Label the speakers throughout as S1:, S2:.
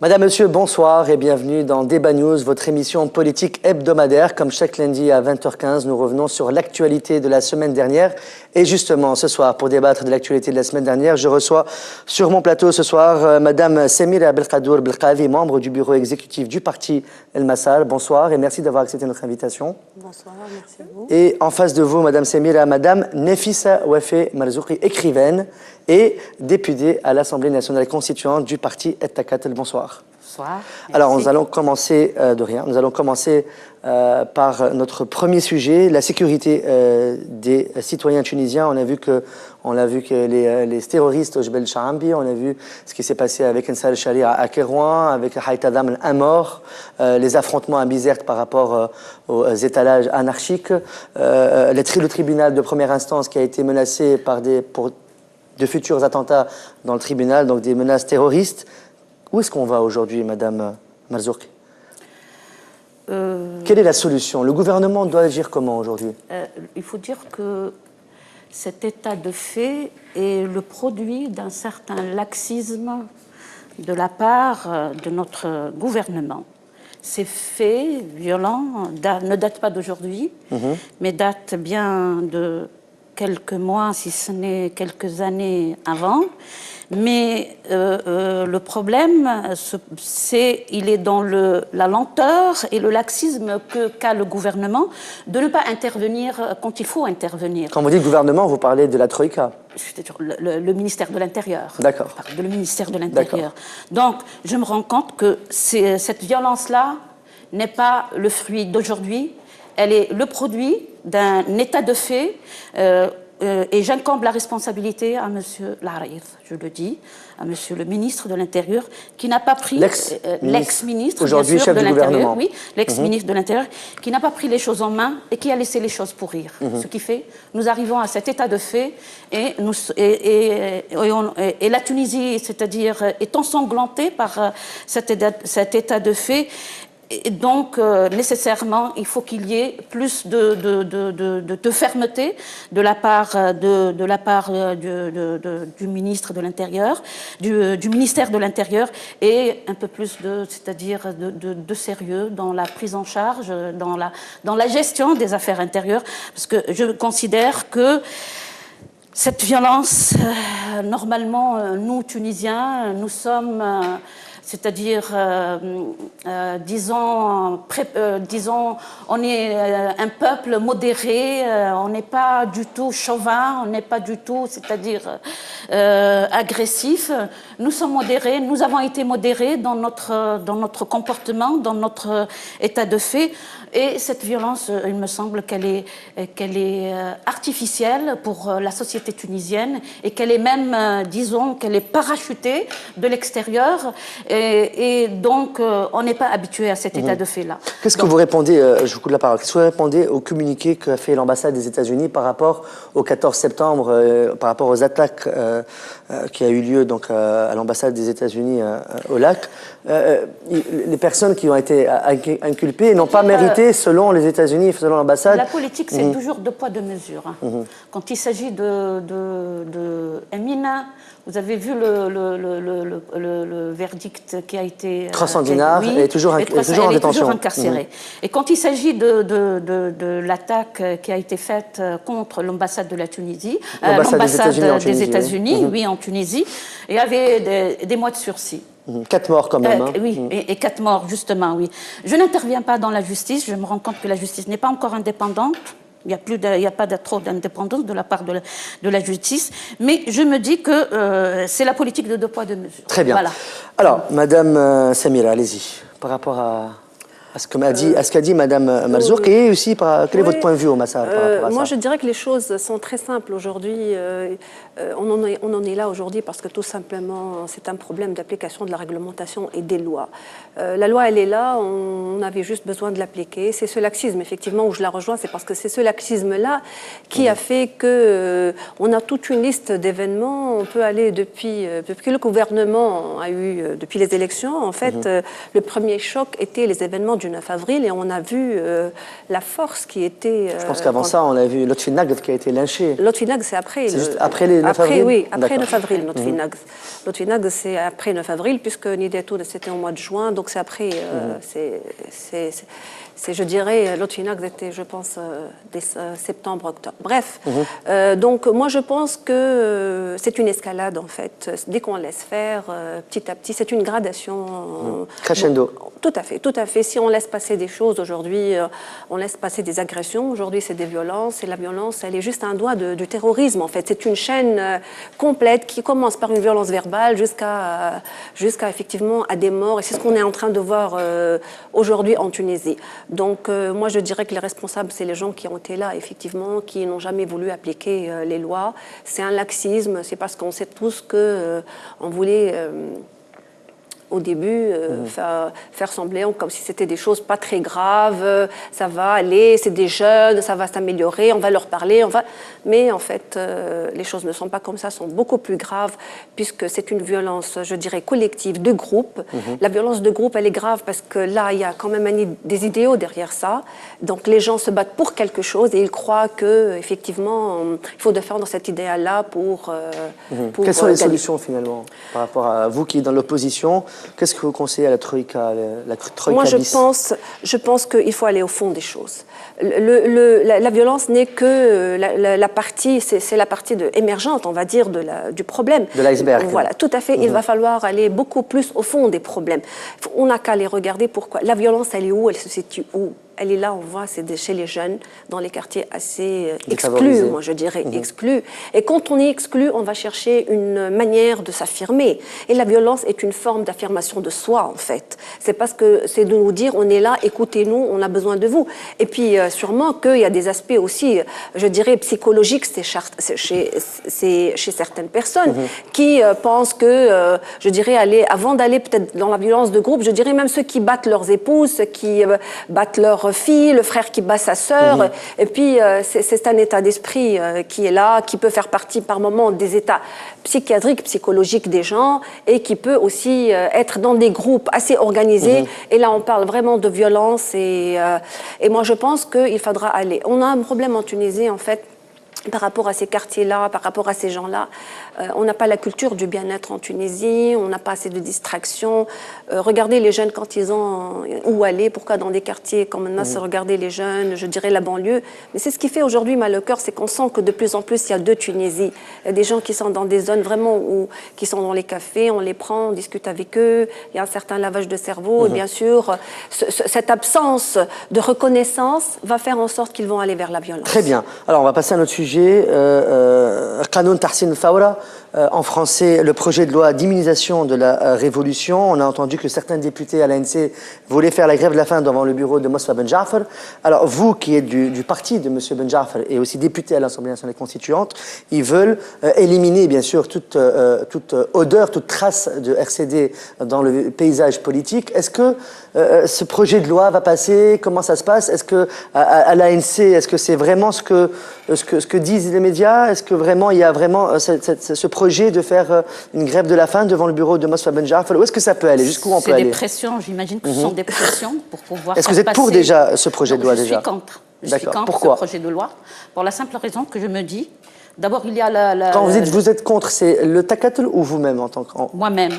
S1: Madame, Monsieur, bonsoir et bienvenue dans Débat News, votre émission politique hebdomadaire. Comme chaque lundi à 20h15, nous revenons sur l'actualité de la semaine dernière. Et justement, ce soir, pour débattre de l'actualité de la semaine dernière, je reçois sur mon plateau ce soir Madame Semira Belkadour Belkavi, membre du bureau exécutif du parti El Massal. Bonsoir et merci d'avoir accepté notre invitation.
S2: Bonsoir, merci à vous.
S1: Et en face de vous, Madame Semira, Madame Nefissa Ouafe Marzouki, écrivaine et députée à l'Assemblée nationale constituante du parti Et Takatel. Bonsoir.
S2: Bonsoir.
S1: Alors, nous allons commencer Nous allons commencer par notre premier sujet, la sécurité des citoyens tunisiens. On a vu que les terroristes au Jebel Chaambi, on a vu ce qui s'est passé avec Ensar al-Sharia à Kérouan, avec Haïtadam, un mort, les affrontements à Bizerte par rapport aux étalages anarchiques, le tribunal de première instance qui a été menacé pour de futurs attentats dans le tribunal, donc des menaces terroristes. Où est-ce qu'on va aujourd'hui, Madame Marzouk? Quelle est la solution? Le gouvernement doit agir comment aujourd'hui?
S2: Il faut dire que cet état de fait est le produit d'un certain laxisme de la part de notre gouvernement. Ces faits violents ne datent pas d'aujourd'hui, mais datent bien de quelques mois, si ce n'est quelques années avant. Mais le problème, il est dans la lenteur et le laxisme qu'a le gouvernement de ne pas intervenir quand il faut intervenir.
S1: Quand vous dites gouvernement, vous parlez de la Troïka?
S2: C'est-à-dire le ministère de l'Intérieur.
S1: D'accord.
S2: Le ministère de l'Intérieur. Donc, je me rends compte que cette violence-là n'est pas le fruit d'aujourd'hui, elle est le produit d'un état de fait. Et j'incombe la responsabilité à M. Larif, je le dis, à M. le ministre de l'Intérieur, qui n'a pas pris l'ex-ministre
S1: aujourd'hui chef
S2: de
S1: du
S2: l'Intérieur,
S1: gouvernement.
S2: oui, l'ex-ministre de l'Intérieur, qui n'a pas pris les choses en main et qui a laissé les choses pourrir. Ce qui fait, nous arrivons à cet état de fait et la Tunisie, c'est-à-dire, est ensanglantée par cet état de fait. Et donc, nécessairement, il faut qu'il y ait plus de fermeté de la part du ministre de l'Intérieur, du ministère de l'Intérieur, et un peu plus de sérieux dans la prise en charge, dans la gestion des affaires intérieures, parce que je considère que cette violence, normalement, nous, Tunisiens, nous sommes... c'est-à-dire, disons, on est un peuple modéré, on n'est pas du tout chauvin, on n'est pas du tout, c'est-à-dire, agressif. Nous sommes modérés, nous avons été modérés dans notre comportement, dans notre état de fait. Et cette violence, il me semble qu'elle est artificielle pour la société tunisienne et qu'elle est même, disons, qu'elle est parachutée de l'extérieur. Et donc, on n'est pas habitué à cet état de fait-là.
S1: Qu'est-ce que vous répondez, je vous coupe la parole, qu'est-ce que vous répondez au communiqué qu'a fait l'ambassade des États-Unis par rapport au 14 septembre, par rapport aux attaques qui a eu lieu donc, à l'ambassade des États-Unis au lac? Les personnes qui ont été inculpées n'ont pas mérité, selon les États-Unis, selon l'ambassade.
S2: La politique, c'est toujours deux poids, deux mesures. Quand il s'agit de Emina, vous avez vu le verdict qui a été...
S1: 300 dinars et toujours en détention.
S2: Elle est toujours incarcérée. Et quand il s'agit de l'attaque qui a été faite contre l'ambassade de la Tunisie, l'ambassade des États-Unis, oui, en Tunisie, il y avait des mois de sursis.
S1: 4 morts quand même.
S2: Oui, et 4 morts, justement, oui. Je n'interviens pas dans la justice, je me rends compte que la justice n'est pas encore indépendante. Il n'y a pas trop d'indépendance de la part de la justice. Mais je me dis que c'est la politique de deux poids, deux mesures.
S1: Très bien.
S2: Voilà.
S1: Alors, Madame Samira, allez-y. Par rapport à ce qu'a dit Madame Marzouk, et aussi, quel est votre point de vue au Massal par rapport à ça?
S3: Moi, je dirais que les choses sont très simples aujourd'hui. On en est là aujourd'hui parce que tout simplement, c'est un problème d'application de la réglementation et des lois. La loi, elle est là, on avait juste besoin de l'appliquer. C'est ce laxisme, effectivement, où je la rejoins, c'est parce que c'est ce laxisme-là qui a fait qu'on a toute une liste d'événements. On peut aller depuis que le gouvernement a eu, depuis les élections, en fait, le premier choc était les événements du 9 avril et on a vu la force qui était...
S1: Je pense qu'avant ça, on a vu Lotfi Nagd qui a été lynché.
S3: Lotfi Nagd, c'est après.
S1: C'est juste après les 9 avril?
S3: Oui, après 9 avril, Lotfi Nagd. Lotfi Nagd, c'est après 9 avril, puisque Nidetoun, c'était au mois de juin, donc c'est après... je dirais, Lotfi Nagd était, je pense, septembre, octobre. Bref, donc moi je pense que c'est une escalade en fait. Dès qu'on laisse faire, petit à petit, c'est une gradation.
S1: Crescendo.
S3: Tout à fait, tout à fait. Si on laisse passer des choses aujourd'hui, on laisse passer des agressions. Aujourd'hui, c'est des violences et la violence, elle est juste un doigt du terrorisme en fait. C'est une chaîne complète qui commence par une violence verbale jusqu'à effectivement à des morts. Et c'est ce qu'on est en train de voir aujourd'hui en Tunisie. Donc moi je dirais que les responsables, c'est les gens qui ont été là, effectivement, qui n'ont jamais voulu appliquer les lois. C'est un laxisme, c'est parce qu'on sait tous qu'on voulait... au début, faire sembler comme si c'était des choses pas très graves, ça va aller, c'est des jeunes, ça va s'améliorer, on va leur parler, mais en fait, les choses ne sont pas comme ça, sont beaucoup plus graves, puisque c'est une violence, je dirais, collective, de groupe. La violence de groupe, elle est grave parce que là, il y a quand même des idéaux derrière ça, donc les gens se battent pour quelque chose et ils croient qu'effectivement, il faut défendre cet idéal-là pour
S1: Quelles sont les solutions, finalement, par rapport à vous qui êtes dans l'opposition? Qu'est-ce que vous conseillez à la Troïka, la Troïka
S3: Moi,
S1: bis?
S3: je pense qu'il faut aller au fond des choses. La violence n'est que la partie, c'est la partie émergente, on va dire, du problème.
S1: De l'iceberg.
S3: Voilà, tout à fait. Il va falloir aller beaucoup plus au fond des problèmes. On n'a qu'à les regarder. Pourquoi? La violence, elle est où? Elle se situe où? Elle est là, on voit, c'est chez les jeunes, dans les quartiers assez exclus, moi je dirais, exclus. Et quand on est exclu, on va chercher une manière de s'affirmer. Et la violence est une forme d'affirmation de soi, en fait. C'est parce que c'est de nous dire, on est là, écoutez-nous, on a besoin de vous. Et puis, sûrement qu'il y a des aspects aussi, je dirais, psychologiques chez certaines personnes qui pensent que, je dirais, avant d'aller peut-être dans la violence de groupe, je dirais même ceux qui battent leurs épouses, ceux qui battent leurs fille, le frère qui bat sa sœur, et puis c'est un état d'esprit qui est là, qui peut faire partie par moments des états psychiatriques, psychologiques des gens, et qui peut aussi être dans des groupes assez organisés, et là on parle vraiment de violence, et moi je pense qu'il faudra aller. On a un problème en Tunisie en fait, par rapport à ces quartiers-là, par rapport à ces gens-là. On n'a pas la culture du bien-être en Tunisie, on n'a pas assez de distractions. Regardez les jeunes quand ils ont où aller, pourquoi dans des quartiers comme Nasser, regardez les jeunes, je dirais la banlieue. Mais c'est ce qui fait aujourd'hui mal au cœur, c'est qu'on sent que de plus en plus il y a deux Tunisie. Il y a des gens qui sont dans des zones vraiment qui sont dans les cafés, on les prend, on discute avec eux, il y a un certain lavage de cerveau, et bien sûr, cette absence de reconnaissance va faire en sorte qu'ils vont aller vers la violence.
S1: Très bien. Alors on va passer à notre sujet. Qanoun Tahsin Fawra, en français, le projet de loi d'immunisation de la révolution. On a entendu que certains députés à l'ANC voulaient faire la grève de la faim devant le bureau de Mosfa Ben Jafar. Alors vous, qui êtes du parti de M. Ben Jafar et aussi député à l'Assemblée nationale constituante, ils veulent éliminer bien sûr toute odeur, toute trace de RCD dans le paysage politique. Est-ce que ce projet de loi va passer? Comment ça se passe? Est-ce que à l'ANC, est-ce que c'est vraiment ce que disent les médias? Est-ce que vraiment il y a vraiment ce projet de faire une grève de la faim devant le bureau de Mosfa Ben Jafar? Où est-ce que ça peut aller? Jusqu'où on peut aller?
S2: C'est des pressions, j'imagine que ce sont des pressions pour pouvoir.
S1: Est-ce que vous êtes pour déjà ce projet de loi déjà?
S2: Je suis contre. Je suis contre ce projet de loi pour la simple raison que je me dis. D'abord, il y a
S1: Quand vous êtes contre, c'est le takatl ou vous-même en tant que...
S2: Moi-même.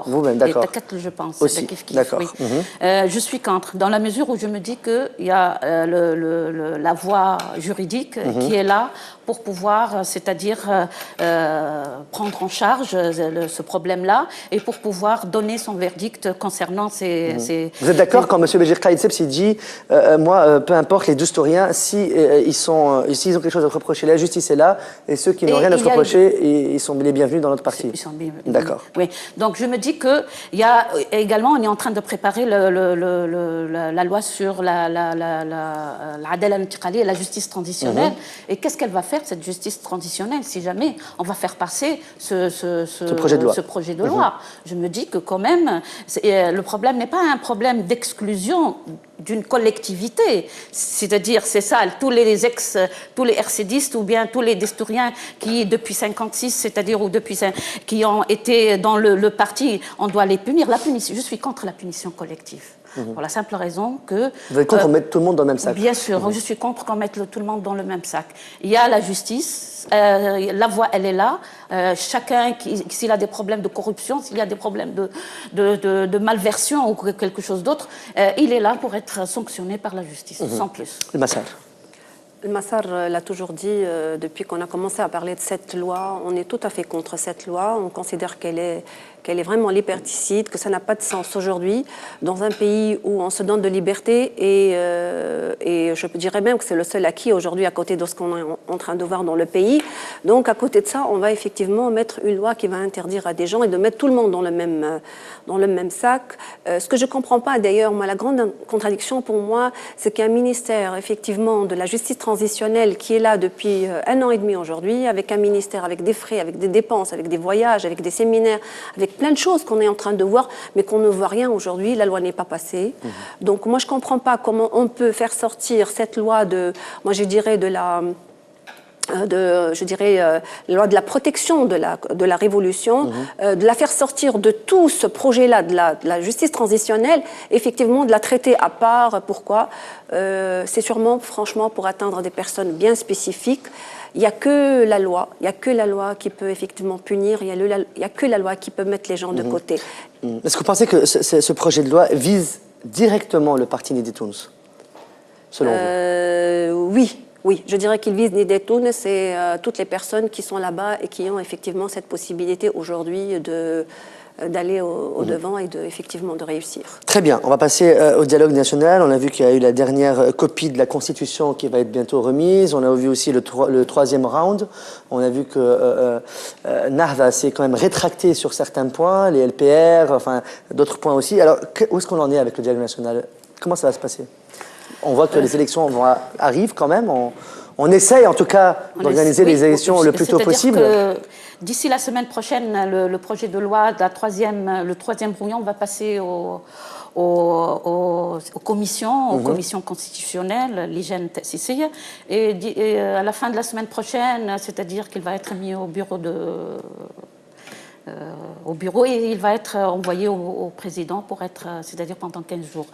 S1: Vous-même, d'accord.
S2: Le takatl, je pense.
S1: Aussi, d'accord.
S2: Oui. Je suis contre, dans la mesure où je me dis qu'il y a la voie juridique qui est là pour pouvoir, c'est-à-dire prendre en charge ce problème-là et pour pouvoir donner son verdict concernant ces...
S1: Vous êtes d'accord quand M. Béjir Khalid Sebsi dit moi, peu importe les dousturiens, s'ils ont quelque chose à reprocher, la justice est là, et ceux qui n'ont rien à se reprocher, ils sont les bienvenus dans notre parti. D'accord.
S2: Oui. Donc je me dis que il y a également, on est en train de préparer la loi sur l'adala intiqali et la justice transitionnelle. Et qu'est-ce qu'elle va faire, cette justice transitionnelle, si jamais on va faire passer ce projet de loi? Je me dis que quand même, le problème n'est pas un problème d'exclusion d'une collectivité, c'est-à-dire, c'est ça, tous les RCDistes ou bien tous les destouriens qui, depuis 56, c'est-à-dire, ou depuis, qui ont été dans le parti, on doit les punir. Je suis contre la punition collective. pour la simple raison que...
S1: Vous êtes contre qu'on mette tout le monde dans le même sac?
S2: Bien sûr, je suis contre qu'on mette tout le monde dans le même sac. Il y a la justice, la voie, elle est là. Chacun, s'il a des problèmes de corruption, s'il y a des problèmes de malversion ou quelque chose d'autre, il est là pour être sanctionné par la justice, sans plus.
S1: Le Massar.
S3: Le Massar l'a toujours dit, depuis qu'on a commencé à parler de cette loi, on est tout à fait contre cette loi. On considère qu'elle est vraiment liberticide, que ça n'a pas de sens aujourd'hui dans un pays où on se donne de liberté et je dirais même que c'est le seul acquis aujourd'hui à côté de ce qu'on est en train de voir dans le pays. Donc à côté de ça, on va effectivement mettre une loi qui va interdire à des gens et de mettre tout le monde dans le même sac. Ce que je ne comprends pas d'ailleurs, moi, la grande contradiction pour moi, c'est qu'il y a un ministère effectivement de la justice transitionnelle qui est là depuis 1 an et demi aujourd'hui, avec un ministère, avec des frais, avec des dépenses, avec des voyages, avec des séminaires, avec plein de choses qu'on est en train de voir, mais qu'on ne voit rien aujourd'hui. La loi n'est pas passée. Donc moi, je ne comprends pas comment on peut faire sortir cette loi moi je dirais la loi de la protection de la révolution, de la faire sortir de tout ce projet-là de la justice transitionnelle, effectivement de la traiter à part. Pourquoi? C'est sûrement, franchement, pour atteindre des personnes bien spécifiques. Il n'y a que la loi, qui peut effectivement punir, il n'y a que la loi qui peut mettre les gens de côté.
S1: Est-ce que vous pensez que ce projet de loi vise directement le parti Nidé Tounes, selon vous?
S3: Oui, je dirais qu'il vise Nidé Tounes, c'est toutes les personnes qui sont là-bas et qui ont effectivement cette possibilité aujourd'hui d'aller au-devant et effectivement de réussir.
S1: Très bien, on va passer au dialogue national. On a vu qu'il y a eu la dernière copie de la Constitution qui va être bientôt remise. On a vu aussi le troisième round. On a vu que Nahda s'est quand même rétracté sur certains points, les LPR, enfin d'autres points aussi. Alors, où est-ce qu'on en est avec le dialogue national? Comment ça va se passer? On voit que les élections arrivent quand même. On essaye en tout cas d'organiser les élections le plus tôt possible.
S2: D'ici la semaine prochaine, le projet de loi, le troisième brouillon va passer aux commissions constitutionnelles, l'hygiène Tessissé, et à la fin de la semaine prochaine, c'est-à-dire qu'il va être mis au bureau et il va être envoyé au président pour être, c'est-à-dire pendant 15 jours,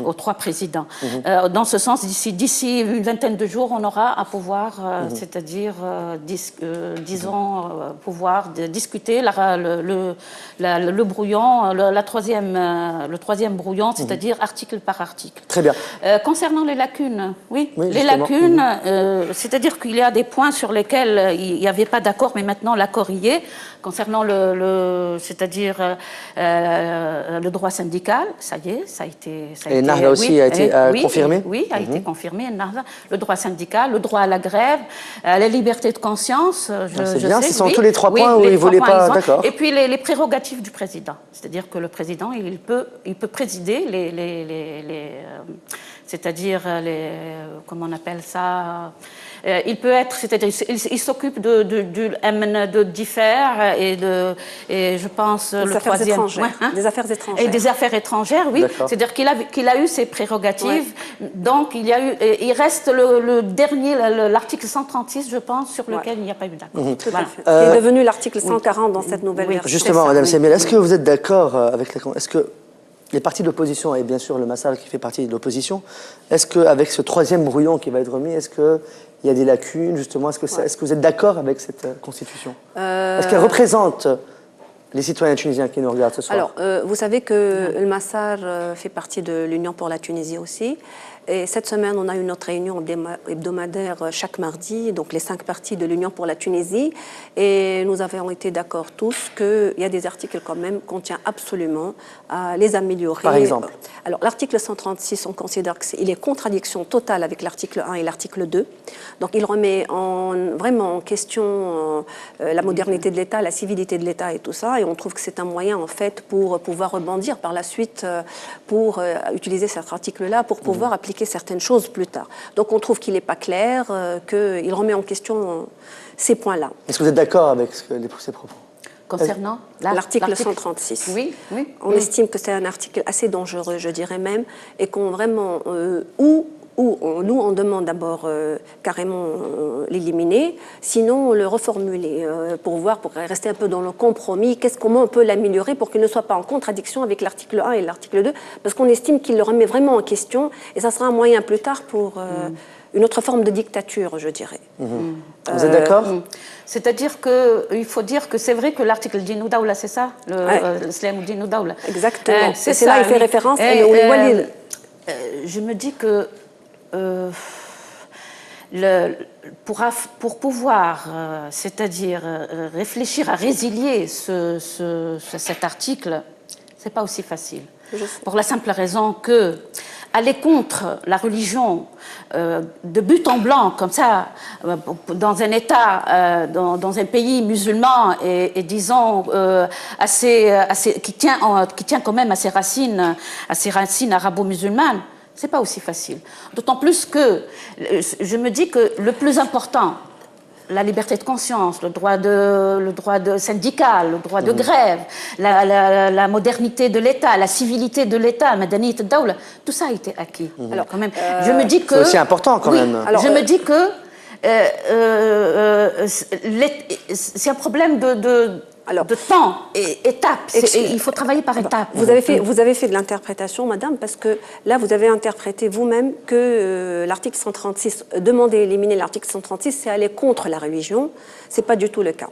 S2: aux 3 présidents. Dans ce sens, d'ici une vingtaine de jours, on aura à pouvoir, c'est-à-dire, pouvoir discuter le brouillon, le troisième brouillon, c'est-à-dire article par article.
S1: Très bien.
S2: Concernant les lacunes, oui les lacunes, c'est-à-dire qu'il y a des points sur lesquels il n'y avait pas d'accord, mais maintenant l'accord y est. Concernant c'est-à-dire le droit syndical, ça y est, ça a été...
S1: Et Nahda aussi a été confirmé?
S2: Oui, a été confirmé. Le droit syndical, le droit à la grève, la liberté de conscience,
S1: c'est bien, ce sont tous les 3 points où il ne voulait pas... D'accord.
S2: Et puis les prérogatives du président. C'est-à-dire que le président, il peut présider c'est-à-dire comment on appelle ça, il peut être, c'est-à-dire il s'occupe de diffère et je pense
S3: des affaires étrangères. Des affaires étrangères.
S2: Et des affaires étrangères, oui. C'est-à-dire qu'il a eu ses prérogatives. Donc il reste le dernier, l'article 136, je pense, sur lequel il n'y a pas eu d'accord.
S3: Tout à fait. Qui est devenu l'article 140 dans cette nouvelle version.
S1: Justement, Madame Semiel, est-ce que vous êtes d'accord avec est-ce que les partis de l'opposition, et bien sûr le Massar qui fait partie de l'opposition, est-ce qu'avec ce troisième brouillon qui va être remis, est-ce qu'il y a des lacunes, justement? Est-ce que vous êtes d'accord avec cette constitution? Est-ce qu'elle représente les citoyens tunisiens qui nous regardent ce soir?
S3: Alors, vous savez que le Massar fait partie de l'Union pour la Tunisie aussi. Et cette semaine, on a eu notre réunion hebdomadaire chaque mardi, donc les 5 partis de l'Union pour la Tunisie. Et nous avons été d'accord tous qu'il y a des articles quand même qu'on tient absolument à les améliorer.
S1: Par exemple?
S3: Alors, l'article 136, on considère qu'il est contradiction totale avec l'article 1 et l'article 2. Donc, il remet vraiment en question la modernité de l'État, la civilité de l'État et tout ça. Et on trouve que c'est un moyen, en fait, pour pouvoir rebondir par la suite, pour utiliser cet article-là, pour pouvoir appliquer certaines choses plus tard. Donc on trouve qu'il n'est pas clair, qu'il remet en question ces points-là.
S1: Est-ce que vous êtes d'accord avec ces propos?
S2: Concernant
S3: l'article 136.
S2: Oui.
S3: On estime que c'est un article assez dangereux, je dirais même, et qu'on vraiment... où où nous, on demande d'abord carrément l'éliminer, sinon le reformuler pour voir, pour rester un peu dans le compromis, comment on peut l'améliorer pour qu'il ne soit pas en contradiction avec l'article 1 et l'article 2, parce qu'on estime qu'il le remet vraiment en question, et ça sera un moyen plus tard pour une autre forme de dictature, je dirais.
S1: Vous êtes d'accord?
S2: C'est-à-dire qu'il faut dire que c'est vrai que l'article Djinnou Daoula, c'est ça, l'islam Djinnou Daoula.
S3: Exactement. C'est là, il fait référence.
S2: Je me dis que pour pouvoir, c'est-à-dire réfléchir à résilier cet article, c'est pas aussi facile. Pour la simple raison que aller contre la religion de but en blanc, comme ça, dans un État, dans un pays musulman et disons qui tient quand même à ses racines arabo-musulmanes, c'est pas aussi facile. D'autant plus que je me dis que le plus important, la liberté de conscience, le droit de syndical, le droit de grève, la modernité de l'État, la civilité de l'État, Madaniyat ad-Dawla, tout ça a été acquis. Alors quand même, je me dis que
S1: c'est aussi important quand même.
S2: Alors, je me dis que c'est un problème de temps et étapes. Il faut travailler par étapes.
S3: Vous avez fait de l'interprétation, madame, parce que là, vous avez interprété vous-même que l'article 136, demander éliminer l'article 136, c'est aller contre la religion. Ce n'est pas du tout le cas.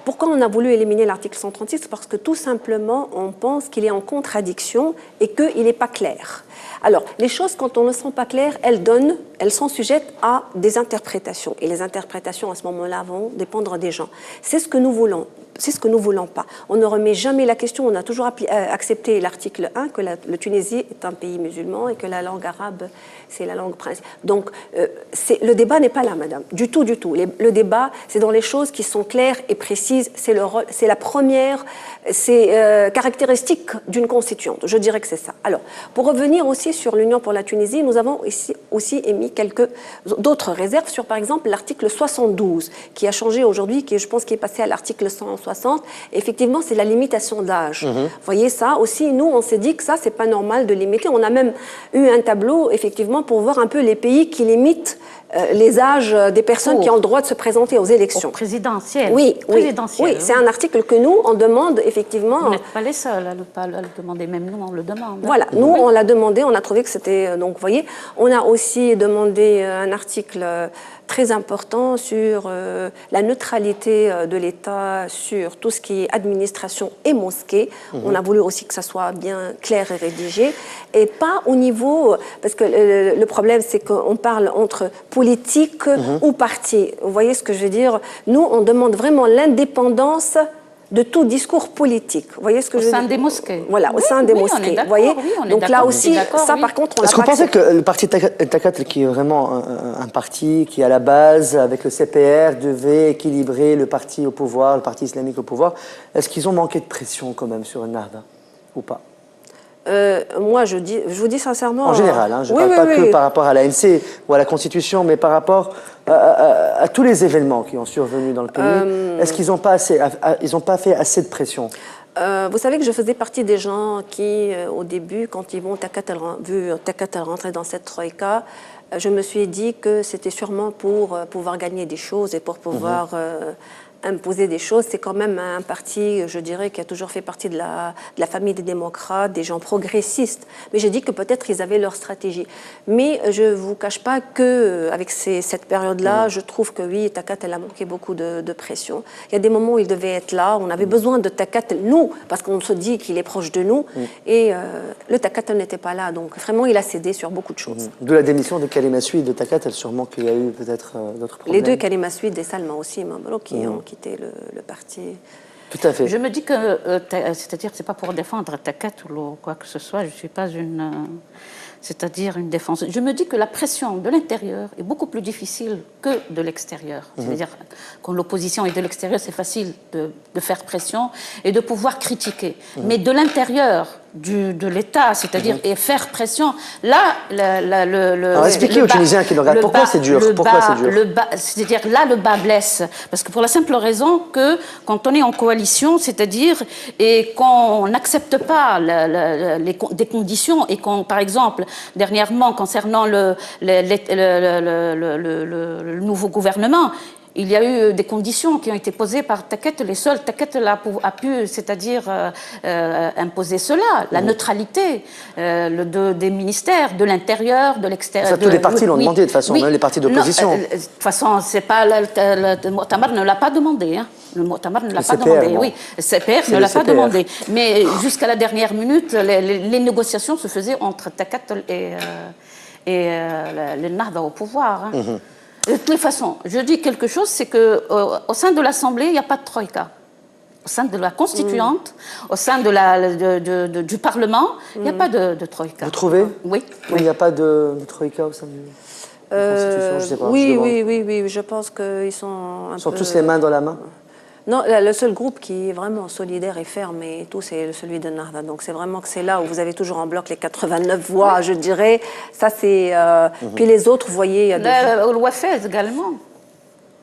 S3: Pourquoi on a voulu éliminer l'article 136? Parce que tout simplement, on pense qu'il est en contradiction et qu'il n'est pas clair. Alors, les choses, quand on ne sont pas claires, elles sont sujettes à des interprétations. Et les interprétations, à ce moment-là, vont dépendre des gens. C'est ce que nous voulons. C'est ce que nous ne voulons pas. On ne remet jamais la question. On a toujours accepté l'article 1, que la Tunisie est un pays musulman et que la langue arabe, c'est la langue principale. Donc, le débat n'est pas là, madame. Du tout, du tout. Le débat, c'est dans les choses qui sont claires et précises. C'est la première caractéristique d'une constituante. Je dirais que c'est ça. Alors, pour revenir aussi sur l'Union pour la Tunisie, nous avons aussi émis d'autres réserves sur, par exemple, l'article 72, qui a changé aujourd'hui, qui, je pense, qui est passé à l'article 160. Effectivement, c'est la limitation d'âge. Vous voyez ça aussi, nous, on s'est dit que ça, c'est pas normal de limiter. On a même eu un tableau, effectivement, pour voir un peu les pays qui limitent les âges des personnes qui ont le droit de se présenter aux élections.
S2: Présidentielles.
S3: Oui, c'est un article que nous, on demande effectivement...
S2: Vous n'êtes pas les seuls à le demander, même nous, on le demande.
S3: Voilà, nous, on l'a demandé, on a trouvé que c'était... Donc, vous voyez, on a aussi demandé un article très important sur la neutralité de l'État, sur tout ce qui est administration et mosquée. On a voulu aussi que ça soit bien clair et rédigé, et pas au niveau... Parce que le problème, c'est qu'on parle entre politique ou parti. Vous voyez ce que je veux dire? Nous, on demande vraiment l'indépendance de tout discours politique. Vous voyez ce que je veux dire?
S2: Au sein des mosquées.
S3: Voilà, au sein des mosquées. Vous voyez? Donc là aussi, ça par contre, on l'a pas.
S1: Est-ce que vous pensez que le parti Takat, qui est vraiment un parti qui, à la base, avec le CPR, devait équilibrer le parti au pouvoir, le parti islamique au pouvoir, est-ce qu'ils ont manqué de pression quand même sur Ennahda ou pas?
S3: Moi, je vous dis sincèrement...
S1: En général, je ne parle pas que par rapport à l'ANC ou à la Constitution, mais par rapport à tous les événements qui ont survenu dans le pays. Est-ce qu'ils n'ont pas fait assez de pression?
S3: Vous savez que je faisais partie des gens qui, au début, quand ils vont vu Takat rentrer dans cette troïka, je me suis dit que c'était sûrement pour pouvoir gagner des choses et pour pouvoir... imposer des choses. C'est quand même un parti, je dirais, qui a toujours fait partie de la famille des démocrates, des gens progressistes. Mais j'ai dit que peut-être ils avaient leur stratégie. Mais je ne vous cache pas qu'avec cette période-là, je trouve que oui, Takat, elle a manqué beaucoup de pression. Il y a des moments où il devait être là. On avait besoin de Takat, nous, parce qu'on se dit qu'il est proche de nous. Et le Takat n'était pas là. Donc vraiment, il a cédé sur beaucoup de choses.
S1: De la démission de Kalima Suid et de Takat, sûrement qu'il y a eu peut-être d'autres problèmes.
S3: Les deux, Kalima Suid et Salma aussi, qui ont quitté le parti.
S1: Tout à fait.
S2: Je me dis que, c'est-à-dire, c'est pas pour défendre Takat ou quoi que ce soit, je suis pas c'est-à-dire une défense. Je me dis que la pression de l'intérieur est beaucoup plus difficile que de l'extérieur. C'est-à-dire, quand l'opposition est de l'extérieur, c'est facile de faire pression et de pouvoir critiquer. Mais de l'intérieur, de l'État, c'est-à-dire et faire pression. Là,
S1: alors expliquez aux Tunisiens qui nous regardent pourquoi c'est dur. Pourquoi c'est dur.
S2: C'est-à-dire là, le bas blesse. Parce que pour la simple raison que quand on est en coalition, c'est-à-dire et qu'on n'accepte pas des conditions et qu'on, par exemple, dernièrement, concernant le nouveau gouvernement, il y a eu des conditions qui ont été posées par Taket. Les seuls Taket a pu, c'est-à-dire imposer cela, la neutralité des ministères, de l'intérieur, de l'extérieur.
S1: Tous les partis l'ont demandé de toute façon, même les partis d'opposition.
S2: De toute façon, c'est pas le Mu'tamar ne l'a pas demandé. Hein. Le Mu'tamar ne l'a pas demandé.
S1: Non.
S2: Oui, le CPR ne l'a pas demandé. Mais jusqu'à la dernière minute, les négociations se faisaient entre Taket et le Nahda au pouvoir. Hein. De toute façon, je dis quelque chose, c'est qu'au sein de l'Assemblée, il n'y a pas de troïka. Au sein de la constituante, au sein du Parlement, il n'y a pas de troïka.
S1: Vous trouvez?
S2: Oui.
S1: Il n'y a pas de troïka au sein de la Constitution, je sais pas.
S3: Oui, je pense qu'ils sont un peu...
S1: Ils sont tous les mains dans la main?
S3: Non, le seul groupe qui est vraiment solidaire et ferme et tout, c'est celui de Nahda. Donc c'est vraiment que c'est là où vous avez toujours en bloc les 89 voix, je dirais. Ça c'est. Puis les autres, vous voyez, il y a des.
S2: Le Wafez également.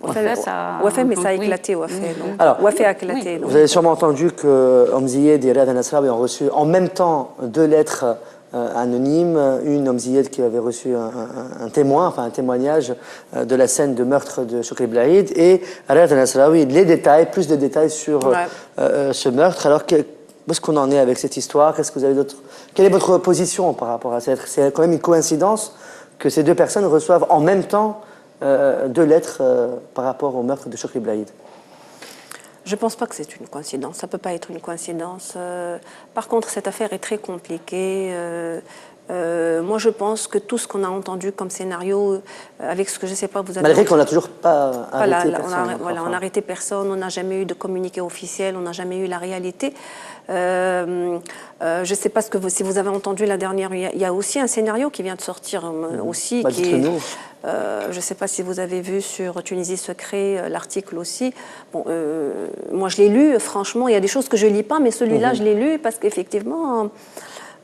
S3: Wafez, mais ça a éclaté, Wafez.
S1: Alors,
S3: Wafez a éclaté.
S1: Vous avez sûrement entendu que Omziyed et Riyad al-Nasraoui ont reçu en même temps 2 lettres anonyme, une Omziyed qui avait reçu un témoin, enfin un témoignage de la scène de meurtre de Chokri Blaïd, et Riyad al-Nasraoui, plus de détails sur ce meurtre. Alors, où est-ce qu'on en est avec cette histoire? Quelle est votre position par rapport à ça? C'est quand même une coïncidence que ces 2 personnes reçoivent en même temps 2 lettres par rapport au meurtre de Chokri Blaïd.
S3: Je ne pense pas que c'est une coïncidence. Ça ne peut pas être une coïncidence. Par contre, cette affaire est très compliquée. Moi, je pense que tout ce qu'on a entendu comme scénario, avec ce que je ne sais pas, vous avez...
S1: Malgré qu'on n'a toujours pas arrêté personne.
S3: On n'a arrêté personne, on n'a jamais eu de communiqué officiel, on n'a jamais eu la réalité. Je ne sais pas si vous avez entendu la dernière... Il y a aussi un scénario qui vient de sortir aussi. Je ne sais pas si vous avez vu sur Tunisie Secret l'article aussi. Bon, moi, je l'ai lu. Franchement, il y a des choses que je ne lis pas, mais celui-là, je l'ai lu parce qu'effectivement...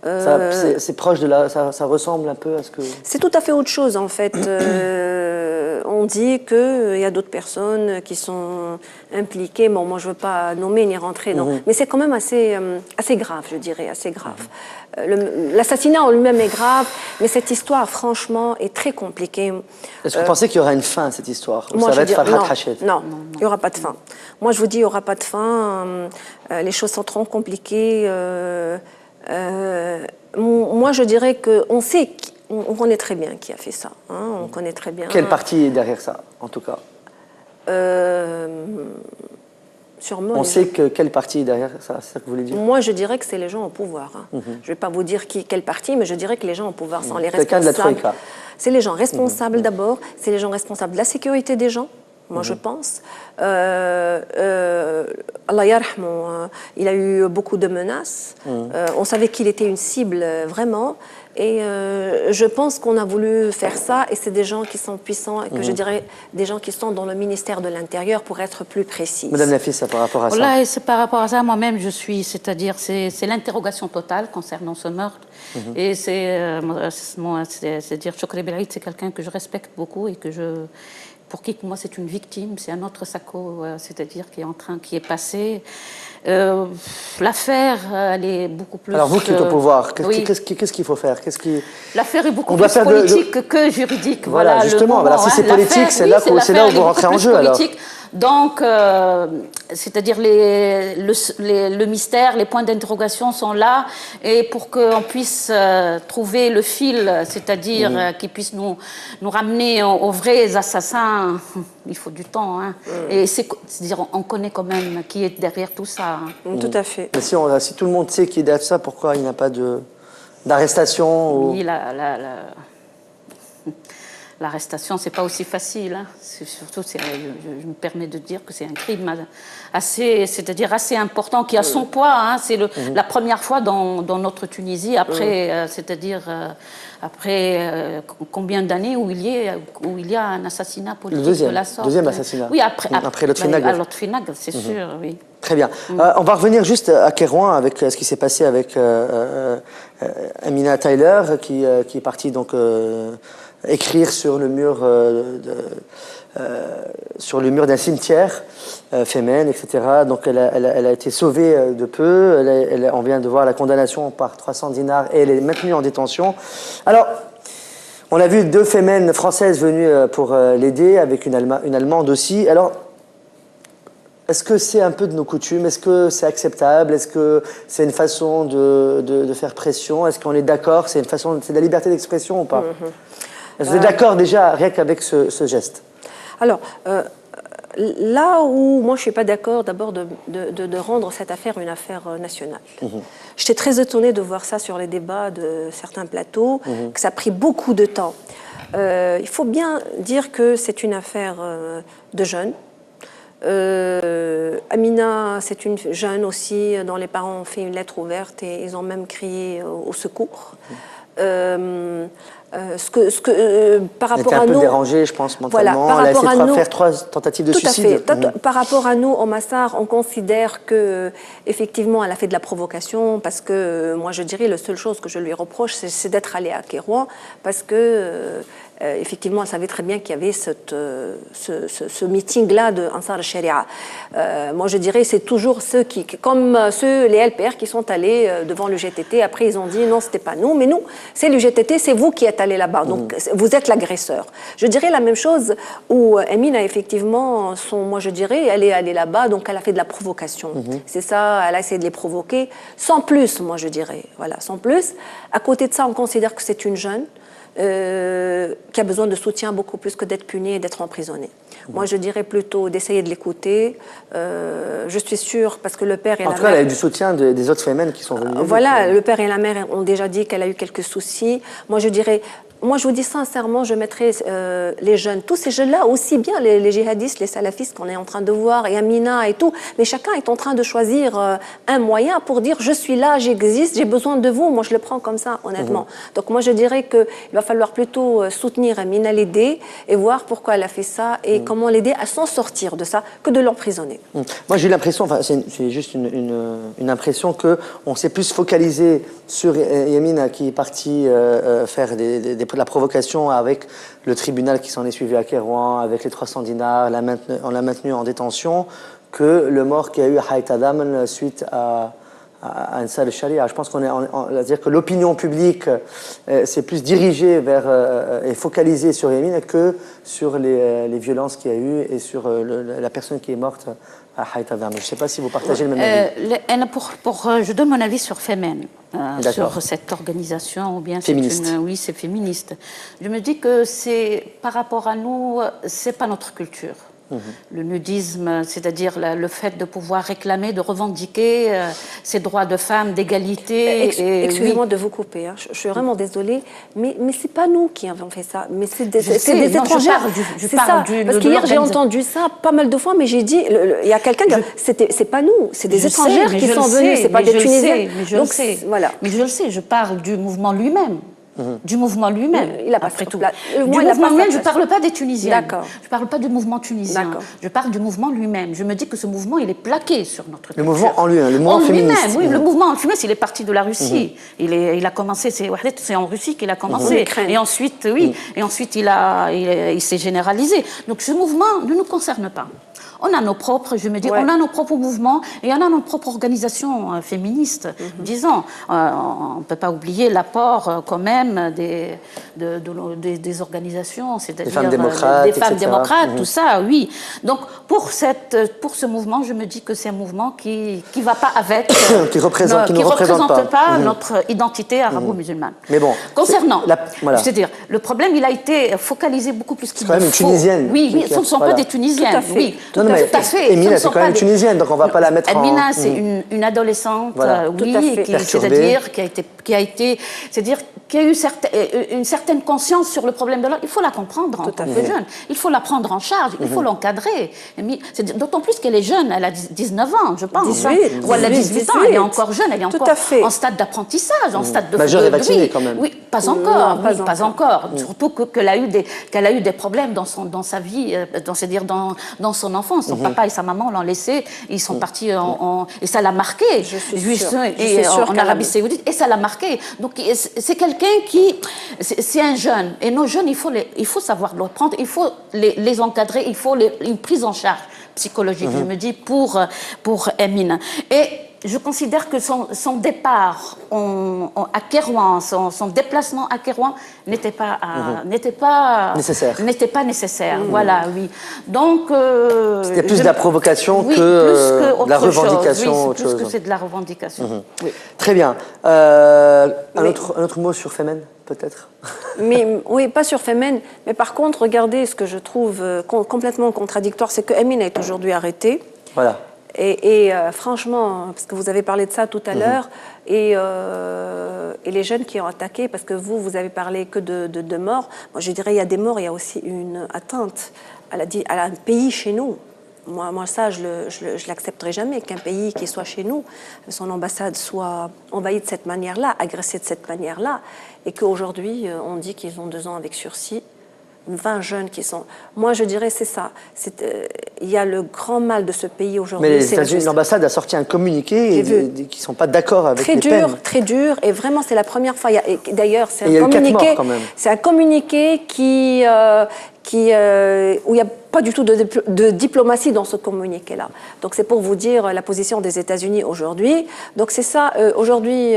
S1: c'est proche de ça ressemble un peu à ce que...
S3: C'est tout à fait autre chose, en fait. On dit qu'il y a d'autres personnes qui sont impliquées. Bon, moi, je ne veux pas nommer ni rentrer, non. Mais c'est quand même assez grave, je dirais, assez grave. L'assassinat en lui-même est grave, mais cette histoire, franchement, est très compliquée.
S1: Est-ce que vous pensez qu'il y aura une fin à cette histoire?
S3: Moi,
S1: ça va être Farhat Rached?
S3: Non, il n'y aura pas de fin. Moi, je vous dis, il n'y aura pas de fin. Les choses sont trop compliquées. Moi, je dirais qu'on sait, on connaît très bien qui a fait ça. Hein, on connaît très bien.
S1: Quel parti est derrière ça, en tout cas?
S3: Sûrement.
S1: On sait quel parti est derrière ça, c'est ça que vous voulez dire?
S3: Moi, je dirais que c'est les gens au pouvoir. Hein. Je ne vais pas vous dire quel parti, mais je dirais que les gens au pouvoir sont les responsables.
S1: Quelqu'un de la Troïka.
S3: C'est les gens responsables d'abord, c'est les gens responsables de la sécurité des gens. Moi, je pense. Allah yarhamou, il a eu beaucoup de menaces. On savait qu'il était une cible, vraiment. Et je pense qu'on a voulu faire ça. Et c'est des gens qui sont puissants, et que je dirais des gens qui sont dans le ministère de l'Intérieur, pour être plus précis.
S1: Madame Nafissa, par rapport à ça.
S2: Là, c'est par rapport à ça, moi-même, je suis, c'est-à-dire, c'est l'interrogation totale concernant ce meurtre. Et c'est-à-dire, Chokri Blaïd, c'est quelqu'un que je respecte beaucoup et que pour qui, pour moi, c'est une victime, c'est un autre Sako, c'est-à-dire qui est passé. L'affaire, elle est beaucoup plus...
S1: Alors vous qui êtes au pouvoir, qu'est-ce qu'il faut faire?
S2: L'affaire est beaucoup plus politique que juridique.
S1: Voilà, justement. Alors, si c'est politique, c'est là où vous rentrez en jeu. Alors.
S2: Donc, c'est-à-dire le mystère, les points d'interrogation sont là, et pour qu'on puisse trouver le fil, c'est-à-dire qui puisse nous ramener aux vrais assassins, il faut du temps. Hein. Et c'est-à-dire on connaît quand même qui est derrière tout ça. Hein.
S3: Tout à fait.
S1: Mais si tout le monde sait qui est derrière ça, pourquoi il n'y a pas d'arrestation?
S2: Oui, l'arrestation, c'est pas aussi facile. Hein. Surtout, je me permets de dire que c'est un crime c'est-à-dire assez important, qui a son poids. Hein. C'est la première fois dans notre Tunisie, après, c'est-à-dire après combien d'années où il y a un assassinat politique de la sorte.
S1: Deuxième assassinat.
S2: Oui, après
S1: Lotfi Nagl.
S2: Lotfi Nagl, c'est sûr, oui.
S1: Très bien. On va revenir juste à Kérouan avec ce qui s'est passé avec Amina Tyler qui est partie donc écrire sur le mur d'un cimetière Femen, etc. Donc elle a été sauvée de peu. On vient de voir la condamnation par 300 dinars et elle est maintenue en détention. Alors, on a vu 2 Femen françaises venues pour l'aider, avec une Allemande aussi. Alors, est-ce que c'est un peu de nos coutumes? Est-ce que c'est acceptable? Est-ce que c'est une façon de faire pression? Est-ce qu'on est d'accord? C'est de la liberté d'expression ou pas? Est-ce que vous êtes d'accord déjà rien qu'avec ce geste?
S3: Alors, là où moi je ne suis pas d'accord d'abord de rendre cette affaire une affaire nationale. J'étais très étonnée de voir ça sur les débats de certains plateaux, que ça a pris beaucoup de temps. Il faut bien dire que c'est une affaire de jeunes. Amina, c'est une jeune aussi dont les parents ont fait une lettre ouverte et ils ont même crié au secours. Par rapport à nous,
S1: un peu dérangée, je pense, mentalement.
S3: Voilà,
S1: elle a essayé de faire 3 tentatives de suicide.
S3: Tout à fait. Par rapport à nous, au Massar, on considère que effectivement, elle a fait de la provocation parce que moi, je dirais, la seule chose que je lui reproche, c'est d'être allée à Kérouan parce que effectivement, elle savait très bien qu'il y avait ce meeting-là de Ansar al-Sharia. Moi, je dirais, c'est toujours les LPR qui sont allés devant le GTT. Après, ils ont dit non, c'était pas nous, mais nous, c'est le GTT, c'est vous qui êtes allés là-bas. Donc, vous êtes l'agresseur. Je dirais la même chose où Amina, effectivement, moi, je dirais, elle est allée là-bas, donc elle a fait de la provocation. C'est ça, elle a essayé de les provoquer. Sans plus, moi, je dirais. Voilà, sans plus. À côté de ça, on considère que c'est une jeune. Qui a besoin de soutien beaucoup plus que d'être punie et d'être emprisonnée. Moi, je dirais plutôt d'essayer de l'écouter. Je suis sûre, parce que le père et la mère...
S1: En tout cas, elle a eu du soutien des autres femmes qui sont venues.
S3: Voilà, le père et la mère ont déjà dit qu'elle a eu quelques soucis. Moi, je dirais... Moi, je vous dis sincèrement, je mettrais les jeunes, tous ces jeunes-là, aussi bien les djihadistes, les salafistes qu'on est en train de voir, et Amina et tout, mais chacun est en train de choisir un moyen pour dire « je suis là, j'existe, j'ai besoin de vous ». Moi, je le prends comme ça, honnêtement. Donc, moi, je dirais qu'il va falloir plutôt soutenir Amina, l'aider et voir pourquoi elle a fait ça et comment l'aider à s'en sortir de ça que de l'emprisonner.
S1: Moi, j'ai eu l'impression, enfin, c'est juste une impression qu'on s'est plus focalisé sur Amina qui est partie faire la provocation avec le tribunal qui s'en est suivi à Kérouan, avec les 300 dinars, on l'a maintenu en détention, que le mort qu'il y a eu à Haït Adam suite à Ansar al-Sharia. Je pense c'est-à-dire que l'opinion publique s'est plus dirigée vers et focalisée sur Yamina que sur les violences qu'il y a eu et sur la personne qui est morte à Haït Adam. Je ne sais pas si vous partagez le même avis.
S2: Je donne mon avis sur Femen, sur cette organisation, ou bien
S1: féministe.
S2: Oui, c'est féministe. Je me dis que par rapport à nous, c'est pas notre culture. Le nudisme, c'est-à-dire le fait de pouvoir réclamer, de revendiquer ces droits de femmes, d'égalité.
S3: Excusez-moi de vous couper, hein. Je suis vraiment désolée, mais c'est pas nous qui avons fait ça, mais c'est des étrangers. C'est ça, parce qu'hier j'ai entendu ça pas mal de fois, mais j'ai dit, il y a quelqu'un qui dit, c'est pas nous, c'est des étrangères qui sont venus, c'est pas des Tunisiens.
S2: Mais je le sais, mais je le sais, je parle du mouvement lui-même. Du mouvement lui-même.
S3: Il a pas après tout.
S2: Du mouvement lui-même, je ne parle pas des Tunisiens.
S3: D'accord.
S2: Je ne parle pas du mouvement tunisien. Je parle du mouvement lui-même. Je me dis que ce mouvement, il est plaqué sur notre culture.
S1: Le mouvement en lui-même, le mouvement féministe.
S2: Oui, le mouvement en lui-même, il est parti de la Russie. Il a commencé, c'est en Russie qu'il a commencé. Et ensuite, et ensuite il s'est généralisé. Donc ce mouvement ne nous concerne pas. On a nos propres, je me dis, on a nos propres mouvements et on a nos propres organisations féministes. Disons, on ne peut pas oublier l'apport quand même des organisations, c'est-à-dire
S1: des femmes démocrates,
S2: tout ça, oui. Donc, pour ce mouvement, je me dis que c'est un mouvement qui ne va pas avec...
S1: qui ne représente
S2: pas notre identité arabo-musulmane.
S1: Mais bon...
S2: Concernant, c'est-à-dire, le problème, il a été focalisé beaucoup plus qu'il
S1: faut. C'est quand même une Tunisienne.
S2: Oui, ce ne sont pas des Tunisiennes.
S3: Tout à fait.
S2: Oui.
S1: Tout à fait. Emina, c'est quand même tunisienne, donc on ne va pas la mettre en...
S2: Emina, c'est une adolescente, c'est-à-dire qui a eu une certaine conscience sur le problème de l'autre. Il faut la comprendre en tant que jeune. Il faut la prendre en charge, il faut l'encadrer. D'autant plus qu'elle est jeune, elle a 19 ans, je pense.
S3: 18,
S2: ou elle a 18 ans, elle est encore jeune, elle est encore en stade d'apprentissage, en stade de...
S1: Majeure et vaccinée quand même.
S2: Oui, pas encore, pas encore. Surtout qu'elle a eu des problèmes dans sa vie, dans son enfance. Son papa et sa maman l'ont laissé, ils sont partis et ça l'a marqué. En Arabie Saoudite, et ça l'a marqué. Donc c'est quelqu'un c'est un jeune. Et nos jeunes, il faut savoir le prendre, il faut les encadrer, il faut une prise en charge psychologique, je me dis, pour Emine. Et je considère que son départ à Kérouan, son déplacement à Kérouan n'était pas nécessaire. Voilà, oui. Donc
S1: c'était plus de la provocation
S2: que
S1: de la revendication.
S2: Oui, c'est plus que c'est de la revendication. Oui.
S1: Très bien. Un autre mot sur Femen, peut-être.
S3: Oui, pas sur Femen, mais par contre, regardez ce que je trouve complètement contradictoire, c'est que Emine est aujourd'hui arrêté.
S1: Voilà.
S3: Et franchement, parce que vous avez parlé de ça tout à l'heure, et les jeunes qui ont attaqué, parce que vous avez parlé que de morts. Moi, je dirais il y a des morts, il y a aussi une atteinte à un pays chez nous. Moi, ça, je l'accepterai jamais, qu'un pays qui soit chez nous, son ambassade soit envahie de cette manière-là, agressée de cette manière-là, et qu'aujourd'hui, on dit qu'ils ont 2 ans avec sursis. 20 jeunes qui sont... Moi, je dirais, c'est ça. Il y a le grand mal de ce pays aujourd'hui.
S1: Mais les États-Unis, l'ambassade a sorti un communiqué qui ne sont pas d'accord avec les peines.
S3: Très dur. Et vraiment, c'est la première fois. D'ailleurs, c'est un communiqué où il n'y a pas du tout de diplomatie dans ce communiqué-là. Donc, c'est pour vous dire la position des États-Unis aujourd'hui. Donc, c'est ça. Aujourd'hui,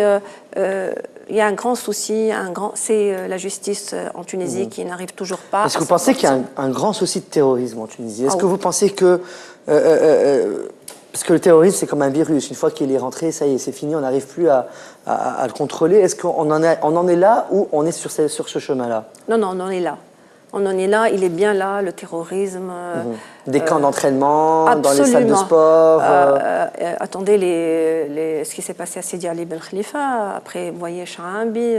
S3: il y a un grand souci, c'est la justice en Tunisie qui n'arrive toujours pas.
S1: Est-ce que vous pensez qu'il y a un grand souci de terrorisme en Tunisie? Est-ce que vous pensez que... parce que le terrorisme, c'est comme un virus. Une fois qu'il est rentré, ça y est, c'est fini, on n'arrive plus à le contrôler. Est-ce qu'on en est là ou on est sur ce chemin-là?
S3: Non, on en est là. On en est là, il est bien là, le terrorisme.
S1: Des camps d'entraînement, dans les salles de sport.
S3: Attendez, ce qui s'est passé à Sidi Ali Ben Khalifa, après, vous voyez, Chaambi,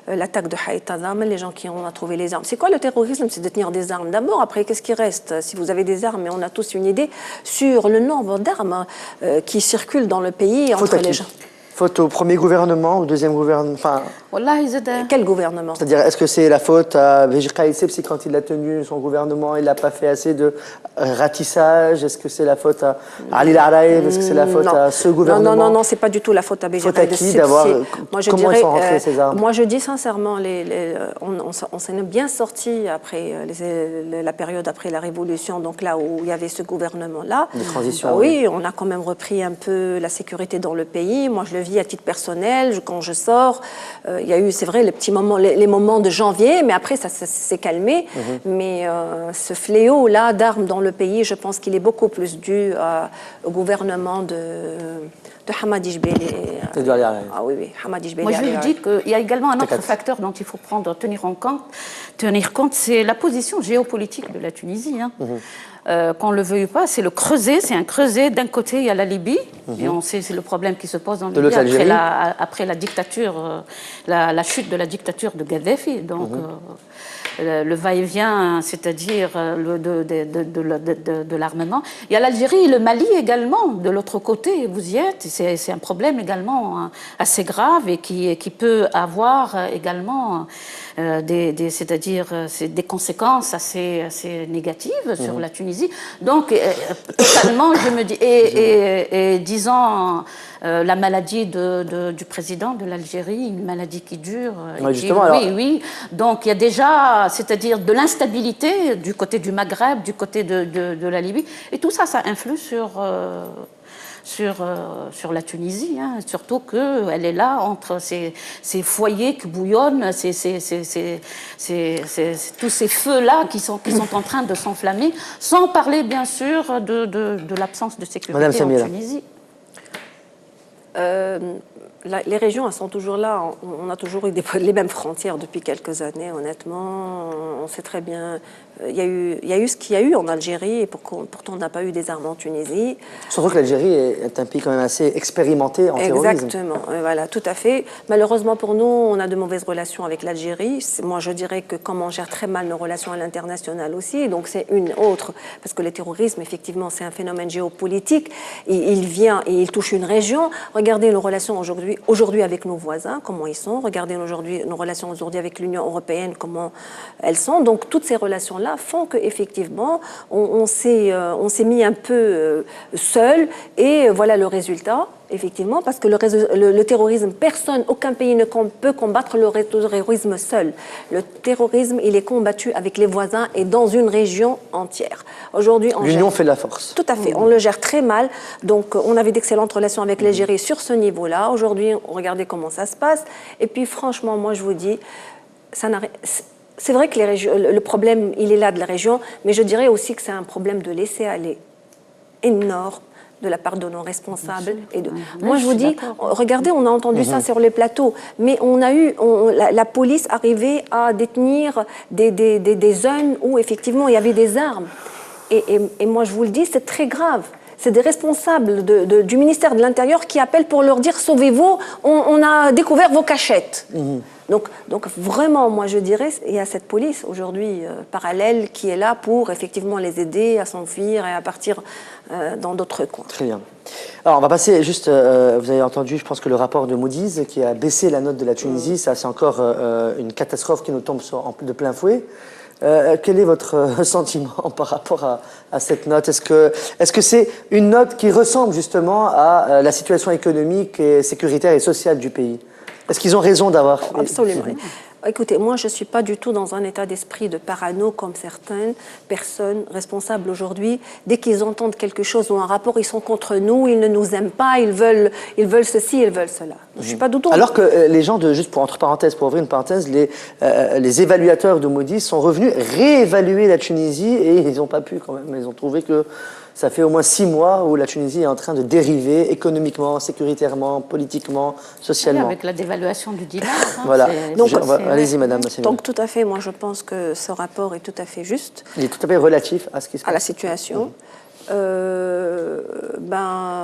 S3: l'attaque de Haït Azam, les gens qui ont trouvé les armes. C'est quoi le terrorisme? C'est de tenir des armes d'abord. Après, qu'est-ce qui reste? Si vous avez des armes, et on a tous une idée sur le nombre d'armes qui circulent dans le pays entre les gens.
S1: Faute au premier gouvernement, au deuxième gouvernement, enfin...
S3: Quel gouvernement?
S1: C'est-à-dire, est-ce que c'est la faute à Béji Caïd Sebsi quand il a tenu son gouvernement, il n'a pas fait assez de ratissage? Est-ce que c'est la faute à Ali Laraïb? Est-ce que c'est la faute à ce gouvernement?
S3: Non, c'est pas du tout la faute à Béji Caïd Sebsi.
S1: Comment ils sont rentrés ces armes?
S3: Moi, je dis sincèrement, on s'en est bien sorti après la période après la Révolution, donc là où il y avait ce gouvernement-là.
S1: De transition.
S3: Oui, on a quand même repris un peu la sécurité dans le pays. Moi, je le vis à titre personnel, quand je sors, il y a eu, c'est vrai, les petits moments, les moments de janvier, mais après ça s'est calmé. Mais ce fléau-là d'armes dans le pays, je pense qu'il est beaucoup plus dû au gouvernement de Hamadi Jbeli.
S1: Ah
S3: oui, Hamadi Jbeli.
S2: Moi, je lui dis qu'il y a également un autre facteur dont il faut tenir compte, c'est la position géopolitique de la Tunisie. Qu'on le veuille pas, c'est le creuset, c'est un creuset. D'un côté, il y a la Libye, et on sait c'est le problème qui se pose dans la Libye après la dictature, la chute de la dictature de Kadhafi. Donc, le va-et-vient, c'est-à-dire de l'armement. Il y a l'Algérie et le Mali également, de l'autre côté, vous y êtes. C'est un problème également assez grave et qui peut avoir également des conséquences assez négatives sur la Tunisie. Donc, totalement, je me dis, et disons, la maladie du président de l'Algérie, une maladie qui dure. Oui. Donc, il y a déjà, c'est-à-dire de l'instabilité du côté du Maghreb, du côté de la Libye, et tout ça, ça influe sur la Tunisie, surtout qu'elle est là entre ces foyers qui bouillonnent, tous ces feux-là qui sont en train de s'enflammer, sans parler bien sûr de l'absence de sécurité en Tunisie.
S3: Les régions, elles sont toujours là. On a toujours eu les mêmes frontières depuis quelques années, honnêtement. On sait très bien. Il y a eu ce qu'il y a eu en Algérie, et pourtant on n'a pas eu des armes en Tunisie.
S1: Surtout que l'Algérie est un pays quand même assez expérimenté en terrorisme.
S3: Exactement, voilà, tout à fait. Malheureusement pour nous, on a de mauvaises relations avec l'Algérie. Moi, je dirais que comme on gère très mal nos relations à l'international aussi, donc c'est une autre, parce que le terrorisme, effectivement, c'est un phénomène géopolitique. Il vient et il touche une région. Regardez regardez nos relations aujourd'hui avec nos voisins, comment ils sont. Regardez nos relations aujourd'hui avec l'Union européenne, comment elles sont. Donc, toutes ces relations-là font qu'effectivement, on s'est mis un peu seul. Et voilà le résultat. Effectivement, parce que le terrorisme, aucun pays ne peut combattre le terrorisme seul. Le terrorisme, il est combattu avec les voisins et dans une région entière. Aujourd'hui,
S1: l'union fait la force.
S3: Tout à fait. On le gère très mal. Donc, on avait d'excellentes relations avec l'Algérie sur ce niveau-là. Aujourd'hui, regardez comment ça se passe. Et puis, franchement, moi, je vous dis, c'est vrai que le problème, il est là de la région, mais je dirais aussi que c'est un problème de laisser aller énorme de la part de nos responsables. Moi, je vous dis, regardez, on a entendu ça sur les plateaux, mais on a eu, la police arrivait à détenir des zones où, effectivement, il y avait des armes. Et moi, je vous le dis, c'est très grave. C'est des responsables du ministère de l'Intérieur qui appellent pour leur dire « Sauvez-vous, on a découvert vos cachettes ». Donc vraiment, moi je dirais, il y a cette police aujourd'hui parallèle qui est là pour effectivement les aider à s'enfuir et à partir dans d'autres coins.
S1: Très bien. Alors on va passer juste, vous avez entendu, je pense que le rapport de Moody's qui a baissé la note de la Tunisie, ça c'est encore une catastrophe qui nous tombe de plein fouet. Quel est votre sentiment par rapport à cette note? Est-ce que c'est une note qui ressemble justement à la situation économique, et sécuritaire et sociale du pays? Est-ce qu'ils ont raison d'avoir...
S3: Absolument. Écoutez, moi, je ne suis pas du tout dans un état d'esprit de parano comme certaines personnes responsables aujourd'hui. Dès qu'ils entendent quelque chose ou un rapport, ils sont contre nous, ils ne nous aiment pas, ils veulent ceci, ils veulent cela. Je suis pas du tout...
S1: Alors que les gens, juste pour ouvrir une parenthèse, les évaluateurs de Moody's sont revenus réévaluer la Tunisie et ils n'ont pas pu quand même. Ils ont trouvé que ça fait au moins 6 mois où la Tunisie est en train de dériver économiquement, sécuritairement, politiquement, socialement.
S2: Avec la dévaluation du dinar.
S1: Voilà. Donc, allez-y, madame.
S3: Donc, tout à fait, moi, je pense que ce rapport est tout à fait juste.
S1: Il est tout à fait relatif à ce qui se passe.
S3: À la situation.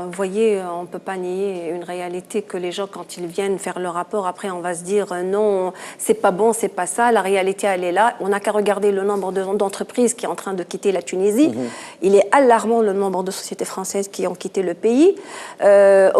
S3: Vous voyez, on ne peut pas nier une réalité que les gens, quand ils viennent faire le rapport, après on va se dire non, c'est pas bon, c'est pas ça, la réalité elle est là. On n'a qu'à regarder le nombre d'entreprises qui est en train de quitter la Tunisie. Il est alarmant le nombre de sociétés françaises qui ont quitté le pays,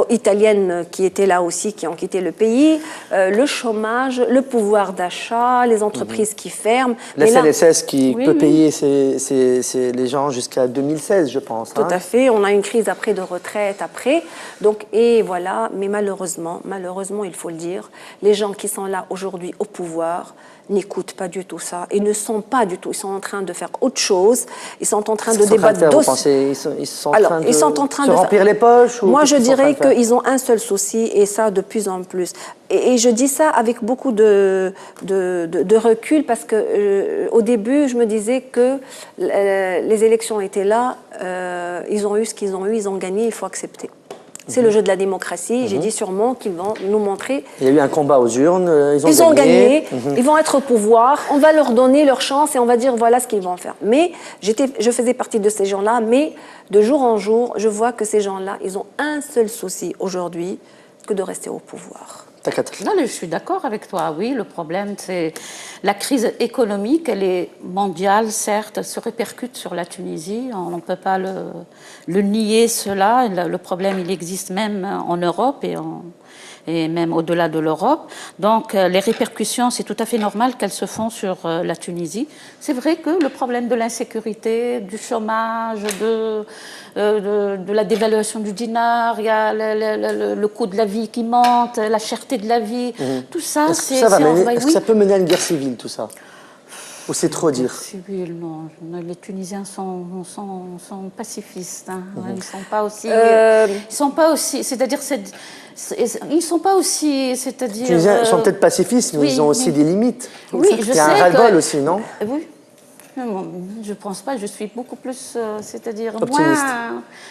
S3: italiennes qui étaient là aussi, qui ont quitté le pays, le chômage, le pouvoir d'achat, les entreprises qui ferment.
S1: La CNSS qui peut payer les gens jusqu'à 2016, je pense.
S3: Tout à fait. On a une crise après de retraite après. Donc, et voilà. Mais malheureusement, il faut le dire, les gens qui sont là aujourd'hui au pouvoir n'écoutent pas du tout ça. Ils ne sont pas du tout. Ils sont en train de faire autre chose. Ils sont en train de débattre
S1: dossiers. Ils sont en train de se remplir les poches.
S3: Moi, je dirais qu'ils ont un seul souci, et ça de plus en plus. Et je dis ça avec beaucoup de recul parce que au début, je me disais que les élections étaient là. Ils ont eu ce qu'ils ont eu. Ils ont gagné. Il faut accepter. C'est le jeu de la démocratie. J'ai dit sûrement qu'ils vont nous montrer.
S1: Il y a eu un combat aux urnes.
S3: Ils ont gagné. Ils vont être au pouvoir. On va leur donner leur chance et on va dire voilà ce qu'ils vont faire. Mais je faisais partie de ces gens-là. Mais de jour en jour, je vois que ces gens-là, ils ont un seul souci aujourd'hui, que de rester au pouvoir.
S2: Non, je suis d'accord avec toi. Oui, le problème, c'est la crise économique. Elle est mondiale, certes, elle se répercute sur la Tunisie. On ne peut pas le nier, cela. Le problème, il existe même en Europe et même au-delà de l'Europe. Donc, les répercussions, c'est tout à fait normal qu'elles se font sur la Tunisie. C'est vrai que le problème de l'insécurité, du chômage, de la dévaluation du dinar, il y a le coût de la vie qui monte, la cherté de la vie, tout ça,
S1: c'est... Est-ce que ça peut mener à une guerre civile, tout ça? Ou c'est trop dire?
S2: Civil, non. Les Tunisiens sont pacifistes. Hein. Ils sont pas aussi. C'est-à-dire, ils sont pas aussi. C'est-à-dire.
S1: Les Tunisiens sont peut-être pacifistes, mais ils ont aussi des limites.
S2: Oui, je sais.
S1: Il y a un ras-le-bol aussi, non?
S2: Oui. Je ne pense pas, je suis beaucoup plus, c'est-à-dire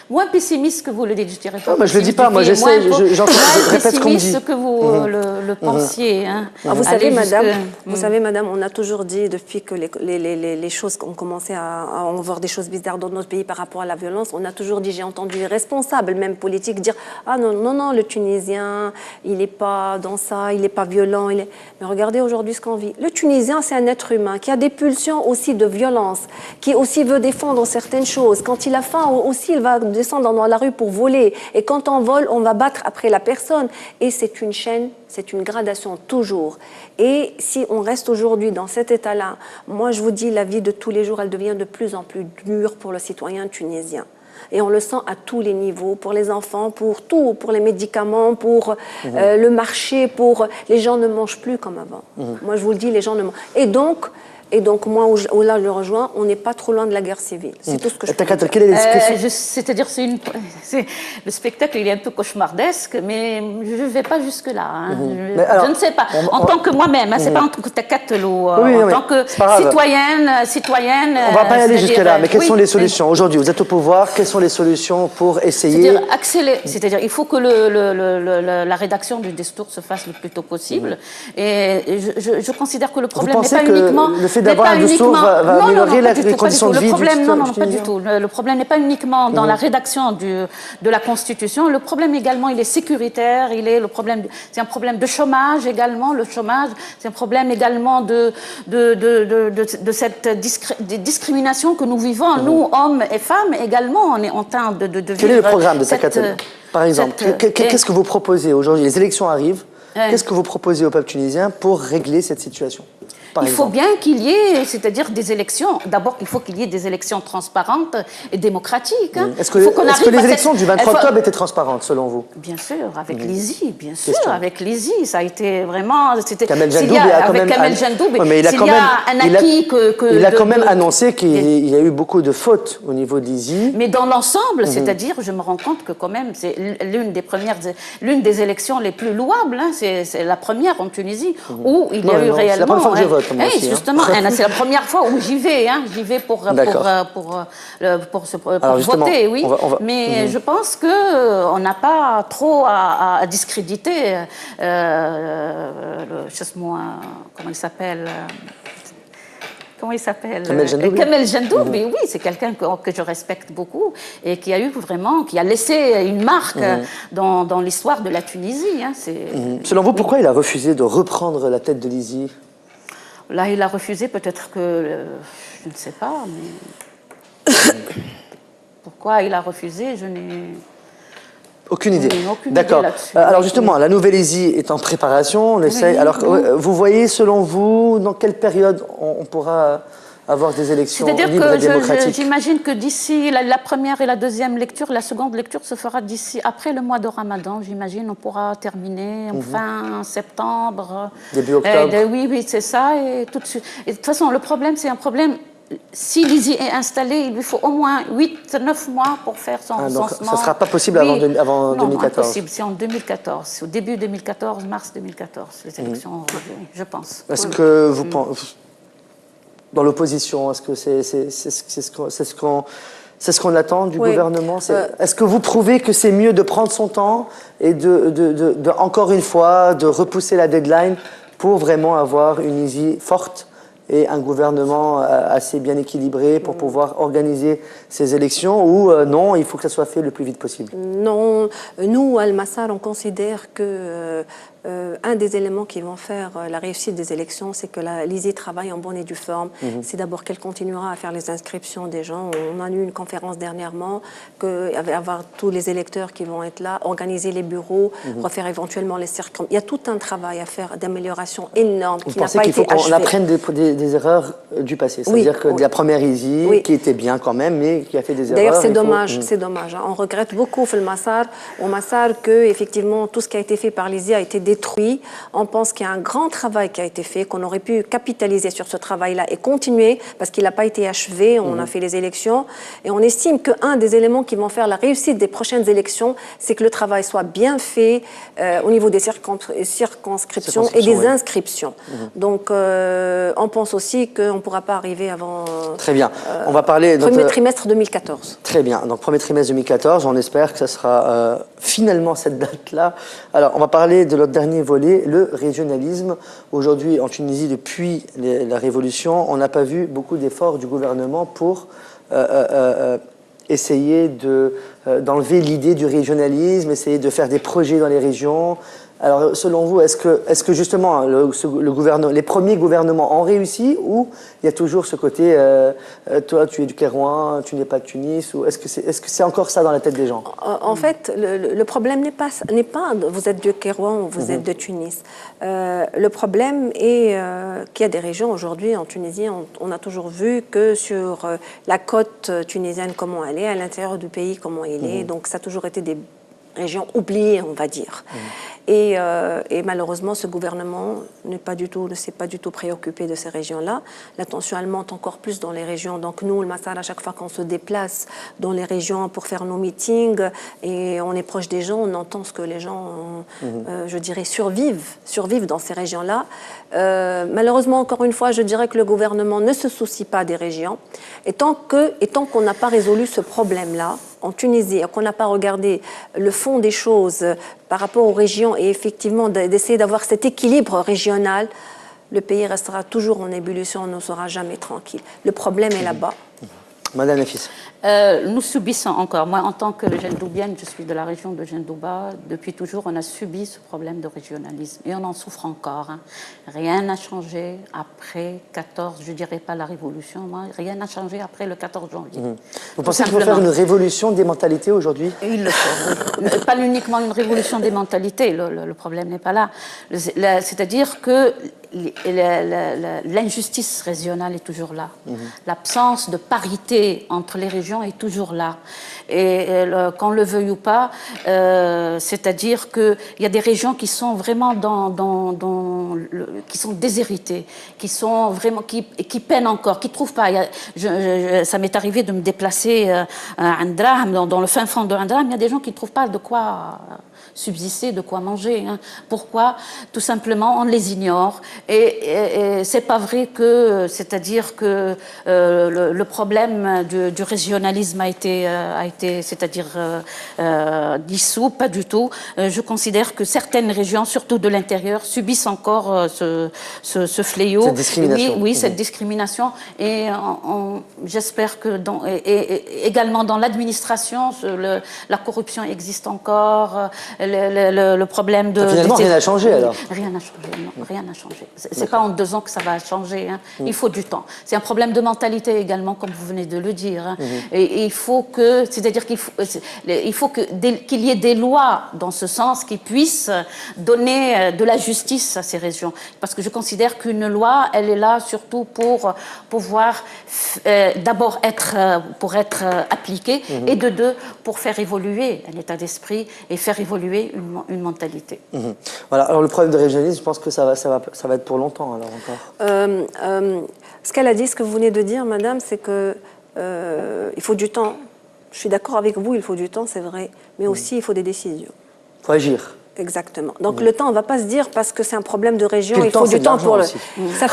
S2: moins pessimiste que vous le dites, je dirais pas.
S1: Je ne le dis pas, moi j'essaie, je répète ce qu'on me dit.
S2: Que vous le pensiez. Hein.
S3: Vous savez, madame, on a toujours dit, depuis que les choses ont commencé à voir des choses bizarres dans notre pays par rapport à la violence, on a toujours dit, j'ai entendu les responsables, même politiques, dire « Ah non, le Tunisien, il n'est pas dans ça, il n'est pas violent. » Mais regardez aujourd'hui ce qu'on vit. Le Tunisien, c'est un être humain qui a des pulsions aussi de violence, qui aussi veut défendre certaines choses. Quand il a faim aussi, il va descendre dans la rue pour voler. Et quand on vole, on va battre après la personne. Et c'est une chaîne, c'est une gradation toujours. Et si on reste aujourd'hui dans cet état-là, moi je vous dis, la vie de tous les jours, elle devient de plus en plus dure pour le citoyen tunisien. Et on le sent à tous les niveaux, pour les enfants, pour tout, pour les médicaments, pour le marché, les gens ne mangent plus comme avant. Moi, je vous le dis, les gens ne mangent. Et donc moi, où là, je le rejoins, on n'est pas trop loin de la guerre civile. C'est tout ce que je peux dire.
S2: C'est-à-dire, le spectacle, il est un peu cauchemardesque, mais je ne vais pas jusque-là. Hein. Je ne sais pas. En tant que moi-même, hein, c'est pas en tant que Takatlo, en tant que citoyenne.
S1: On ne va pas y aller jusque-là, mais quelles sont les solutions? Aujourd'hui, vous êtes au pouvoir, quelles sont les solutions pour essayer...
S2: C'est-à-dire, il faut que la rédaction du Destour se fasse le plus tôt possible. Et je considère que le problème n'est pas uniquement...
S1: d'avoir un discours va améliorer les conditions de vie
S2: non, pas du tout. Le problème n'est pas uniquement dans la rédaction de la Constitution. Le problème également, il est sécuritaire. C'est un problème de chômage également. Le chômage, c'est un problème également de cette discrimination que nous vivons, nous, hommes et femmes également. On est en train de vivre...
S1: Quel est le programme de Takatlo, par exemple? Qu'est-ce que vous proposez aujourd'hui? Les élections arrivent. Qu'est-ce que vous proposez au peuple tunisien pour régler cette situation?
S2: Il faut bien qu'il y ait, c'est-à-dire des élections. D'abord, il faut qu'il y ait des élections transparentes et démocratiques. Hein.
S1: Est-ce que les élections du 23 octobre étaient transparentes, selon vous?
S2: Bien sûr, avec l'ISI, bien sûr, avec l'ISI. Ça a été vraiment...
S1: Kamel Jandoub a quand même... Il a quand même annoncé qu'il y a eu beaucoup de fautes au niveau de l'ISI.
S2: Mais dans l'ensemble, c'est-à-dire, je me rends compte que quand même, c'est l'une des élections les plus louables. Hein. C'est la première en Tunisie où il y a eu réellement...
S1: C'est la première fois que je vote.
S2: Justement, c'est la première fois où j'y vais. Hein. J'y vais pour voter, oui. Mais je pense qu'on n'a pas trop à discréditer comment il s'appelle Kamel Jandoub, oui, c'est quelqu'un que je respecte beaucoup et qui a laissé une marque dans l'histoire de la Tunisie. Hein.
S1: Selon vous, pourquoi il a refusé de reprendre la tête de l'ISI?
S2: Là, il a refusé, peut-être que... je ne sais pas, mais... Pourquoi il a refusé, je n'ai...
S1: Aucune idée. D'accord. Alors justement, la nouvelle ISI est en préparation. On essaye. Alors, vous voyez, selon vous, dans quelle période on pourra avoir des élections libres et démocratiques?
S2: C'est-à-dire que j'imagine que d'ici la première et la deuxième lecture, la seconde lecture se fera après le mois de Ramadan. J'imagine on pourra terminer en fin septembre.
S1: Début octobre.
S2: Oui, c'est ça. Et tout de suite. Et de toute façon, le problème, c'est un problème... Si l'ISI est installé, il lui faut au moins 8-9 mois pour faire son lancement.
S1: Ça ne sera pas possible avant 2014?
S2: Non, impossible. C'est en 2014. Au début 2014, mars 2014, les élections, je pense.
S1: Est-ce que vous pensez... Dans l'opposition, est-ce que c'est ce qu'on attend du gouvernement? Est-ce que vous trouvez que c'est mieux de prendre son temps et encore une fois, de repousser la deadline pour vraiment avoir une ISI forte et un gouvernement assez bien équilibré pour pouvoir organiser ces élections, ou non, il faut que ça soit fait le plus vite possible?
S3: Non, nous, Al-Massar, on considère que un des éléments qui vont faire la réussite des élections, c'est que l'ISI travaille en bonne et due forme. C'est d'abord qu'elle continuera à faire les inscriptions des gens. On a eu une conférence dernièrement, avoir tous les électeurs qui vont être là, organiser les bureaux, refaire éventuellement les cercles. Il y a tout un travail à faire d'amélioration énorme qui n'a pas été achevé.
S1: Vous pensez qu'il faut qu'on apprenne des erreurs du passé? C'est-à-dire que de la première ISI, qui était bien quand même, mais qui a fait des erreurs.
S3: D'ailleurs, c'est dommage, c'est dommage. Hein. On regrette beaucoup au Massar que, effectivement, tout ce qui a été fait par l'ISI a été détruit. On pense qu'il y a un grand travail qui a été fait, qu'on aurait pu capitaliser sur ce travail-là et continuer, parce qu'il n'a pas été achevé. On a fait les élections. Et on estime qu'un des éléments qui vont faire la réussite des prochaines élections, c'est que le travail soit bien fait au niveau des circonscriptions et des inscriptions. Donc, on pense aussi qu'on ne pourra pas arriver avant...
S1: Très bien. On va parler...
S3: Premier trimestre 2014.
S1: Très bien. Donc, premier trimestre 2014, on espère que ce sera finalement cette date-là. Alors, on va parler de notre dernier volet, le régionalisme. Aujourd'hui, en Tunisie, depuis la Révolution, on n'a pas vu beaucoup d'efforts du gouvernement pour essayer d'enlever l'idée du régionalisme, essayer de faire des projets dans les régions. Alors, selon vous, est-ce que justement les premiers gouvernements ont réussi ou il y a toujours ce côté toi, tu es du Kairouan, tu n'es pas de Tunis ou est-ce que c'est encore ça dans la tête des gens?
S3: En fait, le problème n'est pas vous êtes du Kairouan ou vous êtes de Tunis. Le problème est qu'il y a des régions aujourd'hui en Tunisie, on a toujours vu que sur la côte tunisienne comment elle est, à l'intérieur du pays comment il est, donc ça a toujours été des régions oubliées, on va dire. Et malheureusement, ce gouvernement ne s'est pas du tout préoccupé de ces régions-là. La tension, elle monte encore plus dans les régions. Donc nous, le Massar, à chaque fois qu'on se déplace dans les régions pour faire nos meetings et on est proche des gens, on entend ce que les gens, je dirais, survivent dans ces régions-là. Malheureusement, encore une fois, je dirais que le gouvernement ne se soucie pas des régions. Et tant qu'on n'a pas résolu ce problème-là, en Tunisie, et qu'on n'a pas regardé le fond des choses par rapport aux régions et effectivement d'essayer d'avoir cet équilibre régional, le pays restera toujours en ébullition, on ne sera jamais tranquille. Le problème est là-bas.
S1: Madame Nafis.
S2: Nous subissons encore, moi en tant que Gendoubienne, je suis de la région de Gendouba, depuis toujours on a subi ce problème de régionalisme et on en souffre encore. Hein. Rien n'a changé après 14, je dirais pas la révolution, moi, rien n'a changé après le 14 janvier.
S1: Vous pensez qu'il faut faire une révolution des mentalités aujourd'hui?
S2: Il le faut, oui. Pas uniquement une révolution des mentalités, le problème n'est pas là. C'est-à-dire que l'injustice régionale est toujours là. L'absence de parité entre les régions est toujours là. Et qu'on le veuille ou pas, c'est-à-dire qu'il y a des régions qui sont vraiment qui sont déshéritées, qui sont vraiment qui peinent encore, qui ne trouvent pas. Ça m'est arrivé de me déplacer à Andraham, dans le fin fond de Andraham, il y a des gens qui ne trouvent pas de quoi subsister, de quoi manger. Hein. Pourquoi? Tout simplement, on les ignore. Et c'est pas vrai que, c'est-à-dire que le problème du régionalisme a été c'est-à-dire dissous, pas du tout. Je considère que certaines régions, surtout de l'intérieur, subissent encore ce fléau.
S1: Cette discrimination.
S2: Oui, cette discrimination. Et j'espère que également dans l'administration, la corruption existe encore. Le problème de...
S1: Finalement, rien n'a changé alors?
S2: Rien n'a changé, non, rien n'a changé. C'est pas en 2 ans que ça va changer. Hein. Il faut du temps. C'est un problème de mentalité également, comme vous venez de le dire. Hein. Et il faut que... C'est-à-dire qu'il faut qu'il y ait des lois dans ce sens qui puissent donner de la justice à ces régions. Parce que je considère qu'une loi, elle est là surtout pour pouvoir d'abord être appliquée et de deux, pour faire évoluer un état d'esprit et faire évoluer une mentalité.
S1: Voilà. Alors le problème de régionalisme, je pense que ça va être pour longtemps alors encore.
S3: Ce qu'elle a dit, ce que vous venez de dire, madame, c'est que il faut du temps. Je suis d'accord avec vous, il faut du temps, c'est vrai, mais aussi il faut des décisions.
S1: Il faut agir.
S3: Exactement. Donc le temps, on ne va pas se dire parce que c'est un problème de région, il faut du temps pour le. Ça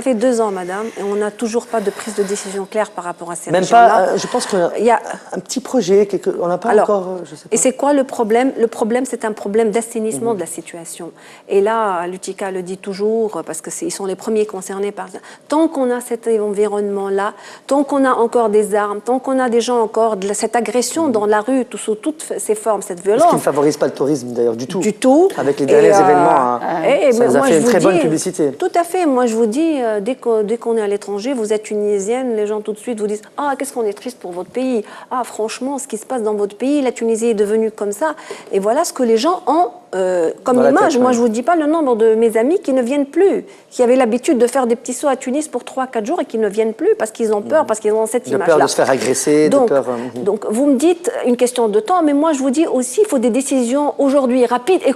S3: fait 2 ans, madame, et on n'a toujours pas de prise de décision claire par rapport à ces régions-là.
S1: Même pas. Je pense qu'il y a un petit projet, on n'a pas encore. Je sais pas.
S3: Et c'est quoi le problème? Le problème, c'est un problème d'assainissement de la situation. Et là, l'UTICA le dit toujours parce que ils sont les premiers concernés par ça. Tant qu'on a cet environnement-là, tant qu'on a encore des armes, tant qu'on a des gens encore de cette agression dans la rue, sous toutes ses formes, cette violence.
S1: Ne favorise pas le tourisme d'ailleurs du tout.
S3: Du tout.
S1: Avec les derniers événements, ça nous a fait une très bonne publicité.
S3: Tout à fait. Moi, je vous dis, dès qu'on est à l'étranger, vous êtes tunisienne, les gens tout de suite vous disent « Ah, qu'est-ce qu'on est triste pour votre pays. Ah, franchement, ce qui se passe dans votre pays, la Tunisie est devenue comme ça. » Et voilà ce que les gens ont comme image. Moi, je ne vous dis pas le nombre de mes amis qui ne viennent plus, qui avaient l'habitude de faire des petits sauts à Tunis pour 3-4 jours et qui ne viennent plus parce qu'ils ont peur, parce qu'ils ont cette image-là.
S1: De peur de se faire agresser,
S3: donc,
S1: de peur...
S3: Donc, vous me dites une question de temps, mais moi, je vous dis aussi, il faut des décisions aujourd'hui rapides et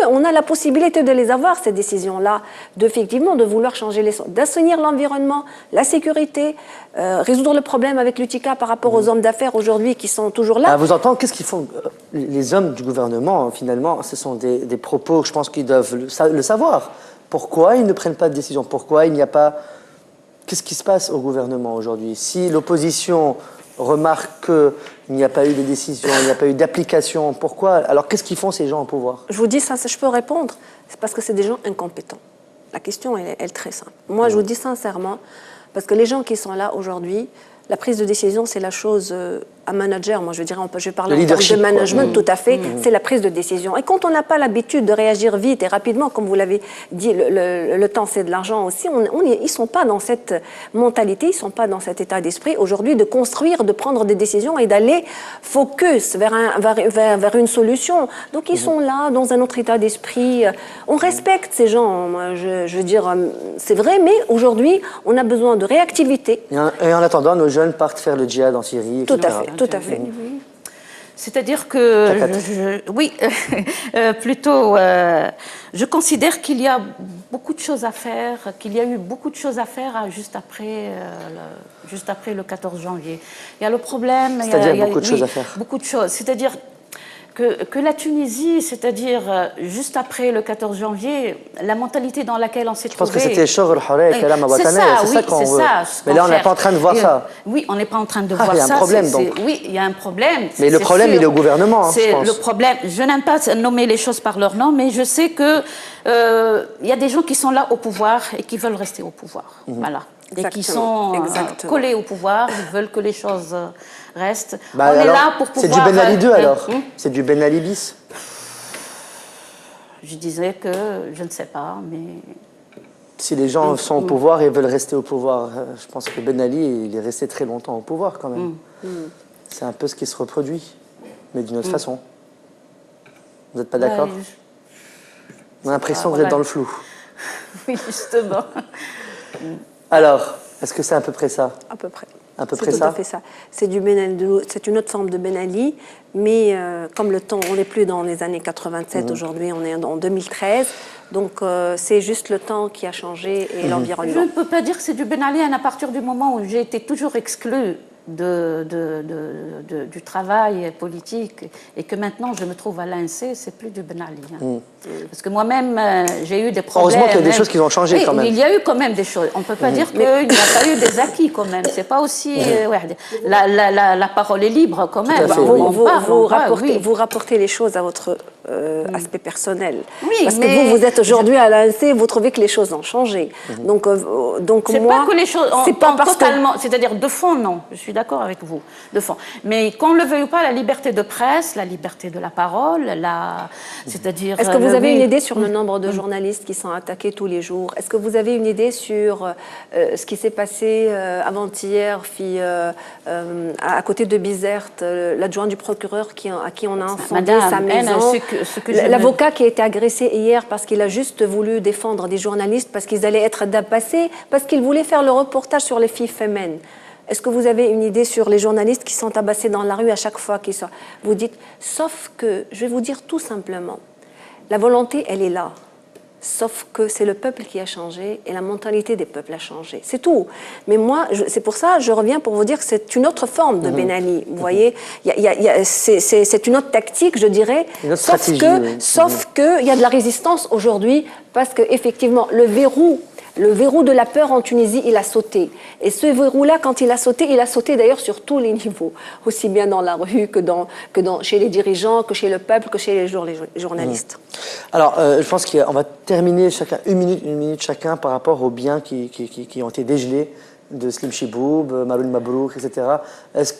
S3: on a la possibilité de les avoir, ces décisions-là, effectivement, de vouloir changer les choses, d'assainir l'environnement, la sécurité, résoudre le problème avec l'UTICA par rapport aux hommes d'affaires aujourd'hui qui sont toujours là.
S1: Vous entendez, qu'est-ce qu'ils font les hommes du gouvernement, finalement, ce sont des propos, je pense qu'ils doivent le savoir. Pourquoi ils ne prennent pas de décision? Pourquoi il n'y a pas... Qu'est-ce qui se passe au gouvernement aujourd'hui? Si l'opposition remarque qu'il n'y a pas eu de décision, il n'y a pas eu d'application, pourquoi? Alors qu'est-ce qu'ils font ces gens au pouvoir?
S3: Je vous dis ça, je peux répondre. C'est parce que c'est des gens incompétents. La question, elle est très simple. Moi, je vous dis sincèrement, parce que les gens qui sont là aujourd'hui, La prise de décision, c'est la chose, un manager, moi je dirais, je vais parler
S1: Le
S3: en termes de
S1: leadership,
S3: management, tout à fait, c'est la prise de décision. Et quand on n'a pas l'habitude de réagir vite et rapidement, comme vous l'avez dit, le temps c'est de l'argent aussi, ils ne sont pas dans cette mentalité, ils ne sont pas dans cet état d'esprit aujourd'hui de construire, de prendre des décisions et d'aller focus vers une solution. Donc ils sont là dans un autre état d'esprit. On respecte ces gens, moi, je veux dire, c'est vrai, mais aujourd'hui, on a besoin de réactivité.
S1: Et en attendant, nos jeunes partent faire le djihad en Syrie, etc.
S3: Tout à fait, tout à fait.
S2: C'est-à-dire que, oui, plutôt, je considère qu'il y a beaucoup de choses à faire, qu'il y a eu beaucoup de choses à faire juste après le 14 janvier. Il y a le problème...
S1: C'est-à-dire beaucoup de choses à faire.
S2: Beaucoup de choses, c'est-à-dire... Que la Tunisie, c'est-à-dire juste après le 14 janvier, la mentalité dans laquelle on s'est trouvé...
S1: Je pense que c'était Shoghr Hurek, Kalam Awataneh, c'est ça qu'on veut. Mais là, on n'est pas en train de voir ça.
S2: Oui, on n'est pas en train de voir ça.
S1: Il y a un problème, donc.
S2: Oui, il y a un problème.
S1: Mais le problème, il est au gouvernement, je pense.
S2: Le problème, je n'aime pas nommer les choses par leur nom, mais je sais qu'il y a des gens qui sont là au pouvoir et qui veulent rester au pouvoir. Voilà. Et qui sont collés au pouvoir, ils veulent que les choses restent. On est là pour pouvoir...
S1: C'est du Ben Ali 2 alors. C'est du Ben Ali bis.
S2: Je disais que je ne sais pas, mais...
S1: Si les gens sont au pouvoir et veulent rester au pouvoir, je pense que Ben Ali, il est resté très longtemps au pouvoir quand même. C'est un peu ce qui se reproduit, mais d'une autre façon. Vous n'êtes pas d'accord? On a l'impression que vous êtes dans le flou.
S2: Oui, justement.
S1: Alors, est-ce que c'est à peu près ça?
S3: À peu près.
S1: À peu près ça.
S3: C'est tout à fait ça. C'est du Ben Ali, c'est une autre forme de Ben Ali, mais comme le temps, on n'est plus dans les années 87 aujourd'hui, on est en 2013, donc c'est juste le temps qui a changé et l'environnement.
S2: Je ne peux pas dire que c'est du Ben Ali à partir du moment où j'ai été toujours exclue du travail politique et que maintenant je me trouve à l'ANC, c'est plus du Ben Ali. Parce que moi-même, j'ai eu des problèmes.
S1: Heureusement qu'il y a des choses qui ont changé quand même.
S2: Il y a eu quand même des choses. On ne peut pas dire qu'il n'y a pas eu des acquis quand même. C'est pas aussi... la parole est libre quand même.
S3: Vous rapportez les choses à votre aspect personnel.
S2: Oui,
S3: parce que vous êtes aujourd'hui à l'ANC, vous trouvez que les choses ont changé. Donc
S2: c'est
S3: moi...
S2: pas que les choses ont totalement... C'est-à-dire de fond, non. Je suis d'accord avec vous, de fond. Mais qu'on ne le veuille pas, la liberté de presse, la liberté de la parole, c'est-à-dire...
S3: Est-ce que vous avez une idée sur le nombre de journalistes qui sont attaqués tous les jours? Est-ce que vous avez une idée sur ce qui s'est passé avant-hier, à côté de Bizerte, l'adjoint du procureur à qui on a incendié sa maison, l'avocat qui a été agressé hier parce qu'il a juste voulu défendre des journalistes parce qu'ils allaient être dépassés, parce qu'ils voulaient faire le reportage sur les filles féminines? Est-ce que vous avez une idée sur les journalistes qui sont tabassés dans la rue à chaque fois qu'ils sont... Vous dites, sauf que, je vais vous dire tout simplement, la volonté, elle est là. Sauf que c'est le peuple qui a changé et la mentalité des peuples a changé. C'est tout. Mais moi, c'est pour ça, je reviens pour vous dire que c'est une autre forme de Ben Ali. Vous voyez, c'est une autre tactique, je dirais. Sauf qu'il y a de la résistance aujourd'hui parce qu'effectivement, le verrou de la peur en Tunisie, il a sauté. Et ce verrou-là, quand il a sauté d'ailleurs sur tous les niveaux, aussi bien dans la rue que chez les dirigeants, que chez le peuple, que chez les journalistes.
S1: Alors, je pense qu'on va terminer chacun une minute chacun par rapport aux biens qui ont été dégelés de Slim Chiboub, Maloul Mabrouk, etc. Est-ce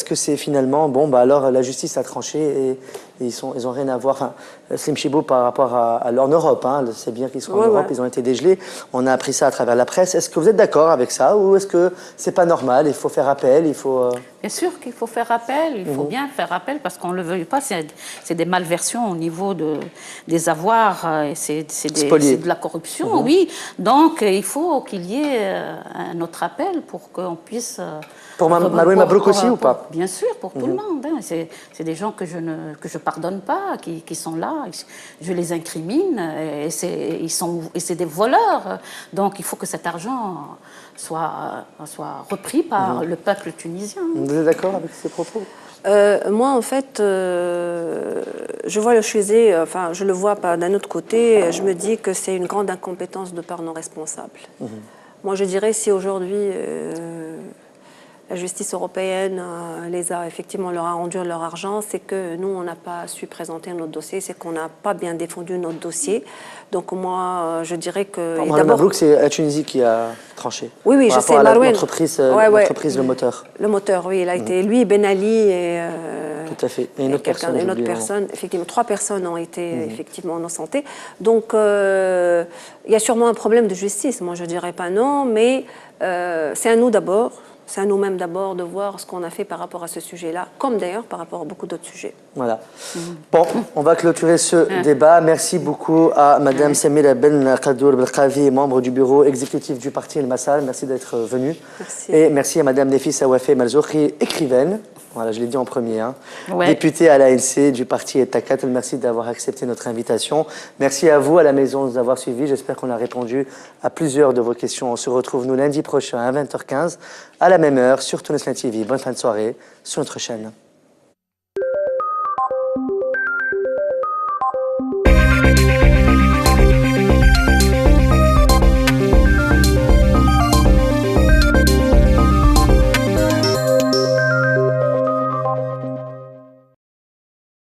S1: que c'est finalement, bon, bah alors la justice a tranché et ils ont rien à voir. Enfin, Slim Chiboub par rapport à en Europe, hein, c'est bien qu'ils sont en Europe, ils ont été dégelés. On a appris ça à travers la presse. Est-ce que vous êtes d'accord avec ça ou est-ce que c'est pas normal? Il faut faire appel, il faut...
S2: Bien sûr qu'il faut faire appel, il faut bien faire appel parce qu'on ne le veuille pas, c'est des malversions au niveau des avoirs, c'est de la corruption, oui. Donc il faut qu'il y ait un autre appel pour qu'on puisse...
S1: Pour Maloul Mabrouk aussi ou pas?
S2: Bien sûr, pour tout le monde. Hein. C'est des gens que je pardonne pas, qui sont là, je les incrimine, et c'est des voleurs. Donc il faut que cet argent soit repris par le peuple tunisien.
S1: Vous êtes d'accord avec ces propos?
S3: Moi, en fait, je vois le Chuzé, enfin, je le vois d'un autre côté, je me dis que c'est une grande incompétence de par nos responsables. Moi, je dirais, si aujourd'hui, la justice européenne leur a rendu leur argent, c'est que nous, on n'a pas su présenter notre dossier, c'est qu'on n'a pas bien défendu notre dossier. Donc moi, je dirais que...
S1: Madame Mabrouk, c'est la Tunisie qui a tranché.
S3: Oui, oui, je sais,
S1: Marouane. L'entreprise, le moteur.
S3: Le moteur, oui, il a été, lui, Ben Ali et...
S1: Tout à fait. Et une autre personne.
S3: Effectivement, 3 personnes ont été effectivement innocentées. Donc, il y a sûrement un problème de justice. Moi, je ne dirais pas non, mais c'est à nous d'abord, c'est à nous-mêmes d'abord de voir ce qu'on a fait par rapport à ce sujet-là, comme d'ailleurs par rapport à beaucoup d'autres sujets.
S1: Voilà. Bon, on va clôturer ce débat. Merci beaucoup à Madame Samira Ben Qadour Belqavi, membre du bureau exécutif du parti El Massal. Merci d'être venue.
S3: Merci.
S1: Et merci à Madame Nefissa Wafé Malzoukhi, écrivaine. Voilà, je l'ai dit en premier, hein.
S2: Ouais.
S1: Députée à l'ANC du parti Etakat. Merci d'avoir accepté notre invitation. Merci à vous à la maison de nous avoir suivis. J'espère qu'on a répondu à plusieurs de vos questions. On se retrouve nous lundi prochain à 20h15 à la même heure sur Tunis TV. Bonne fin de soirée sur notre chaîne.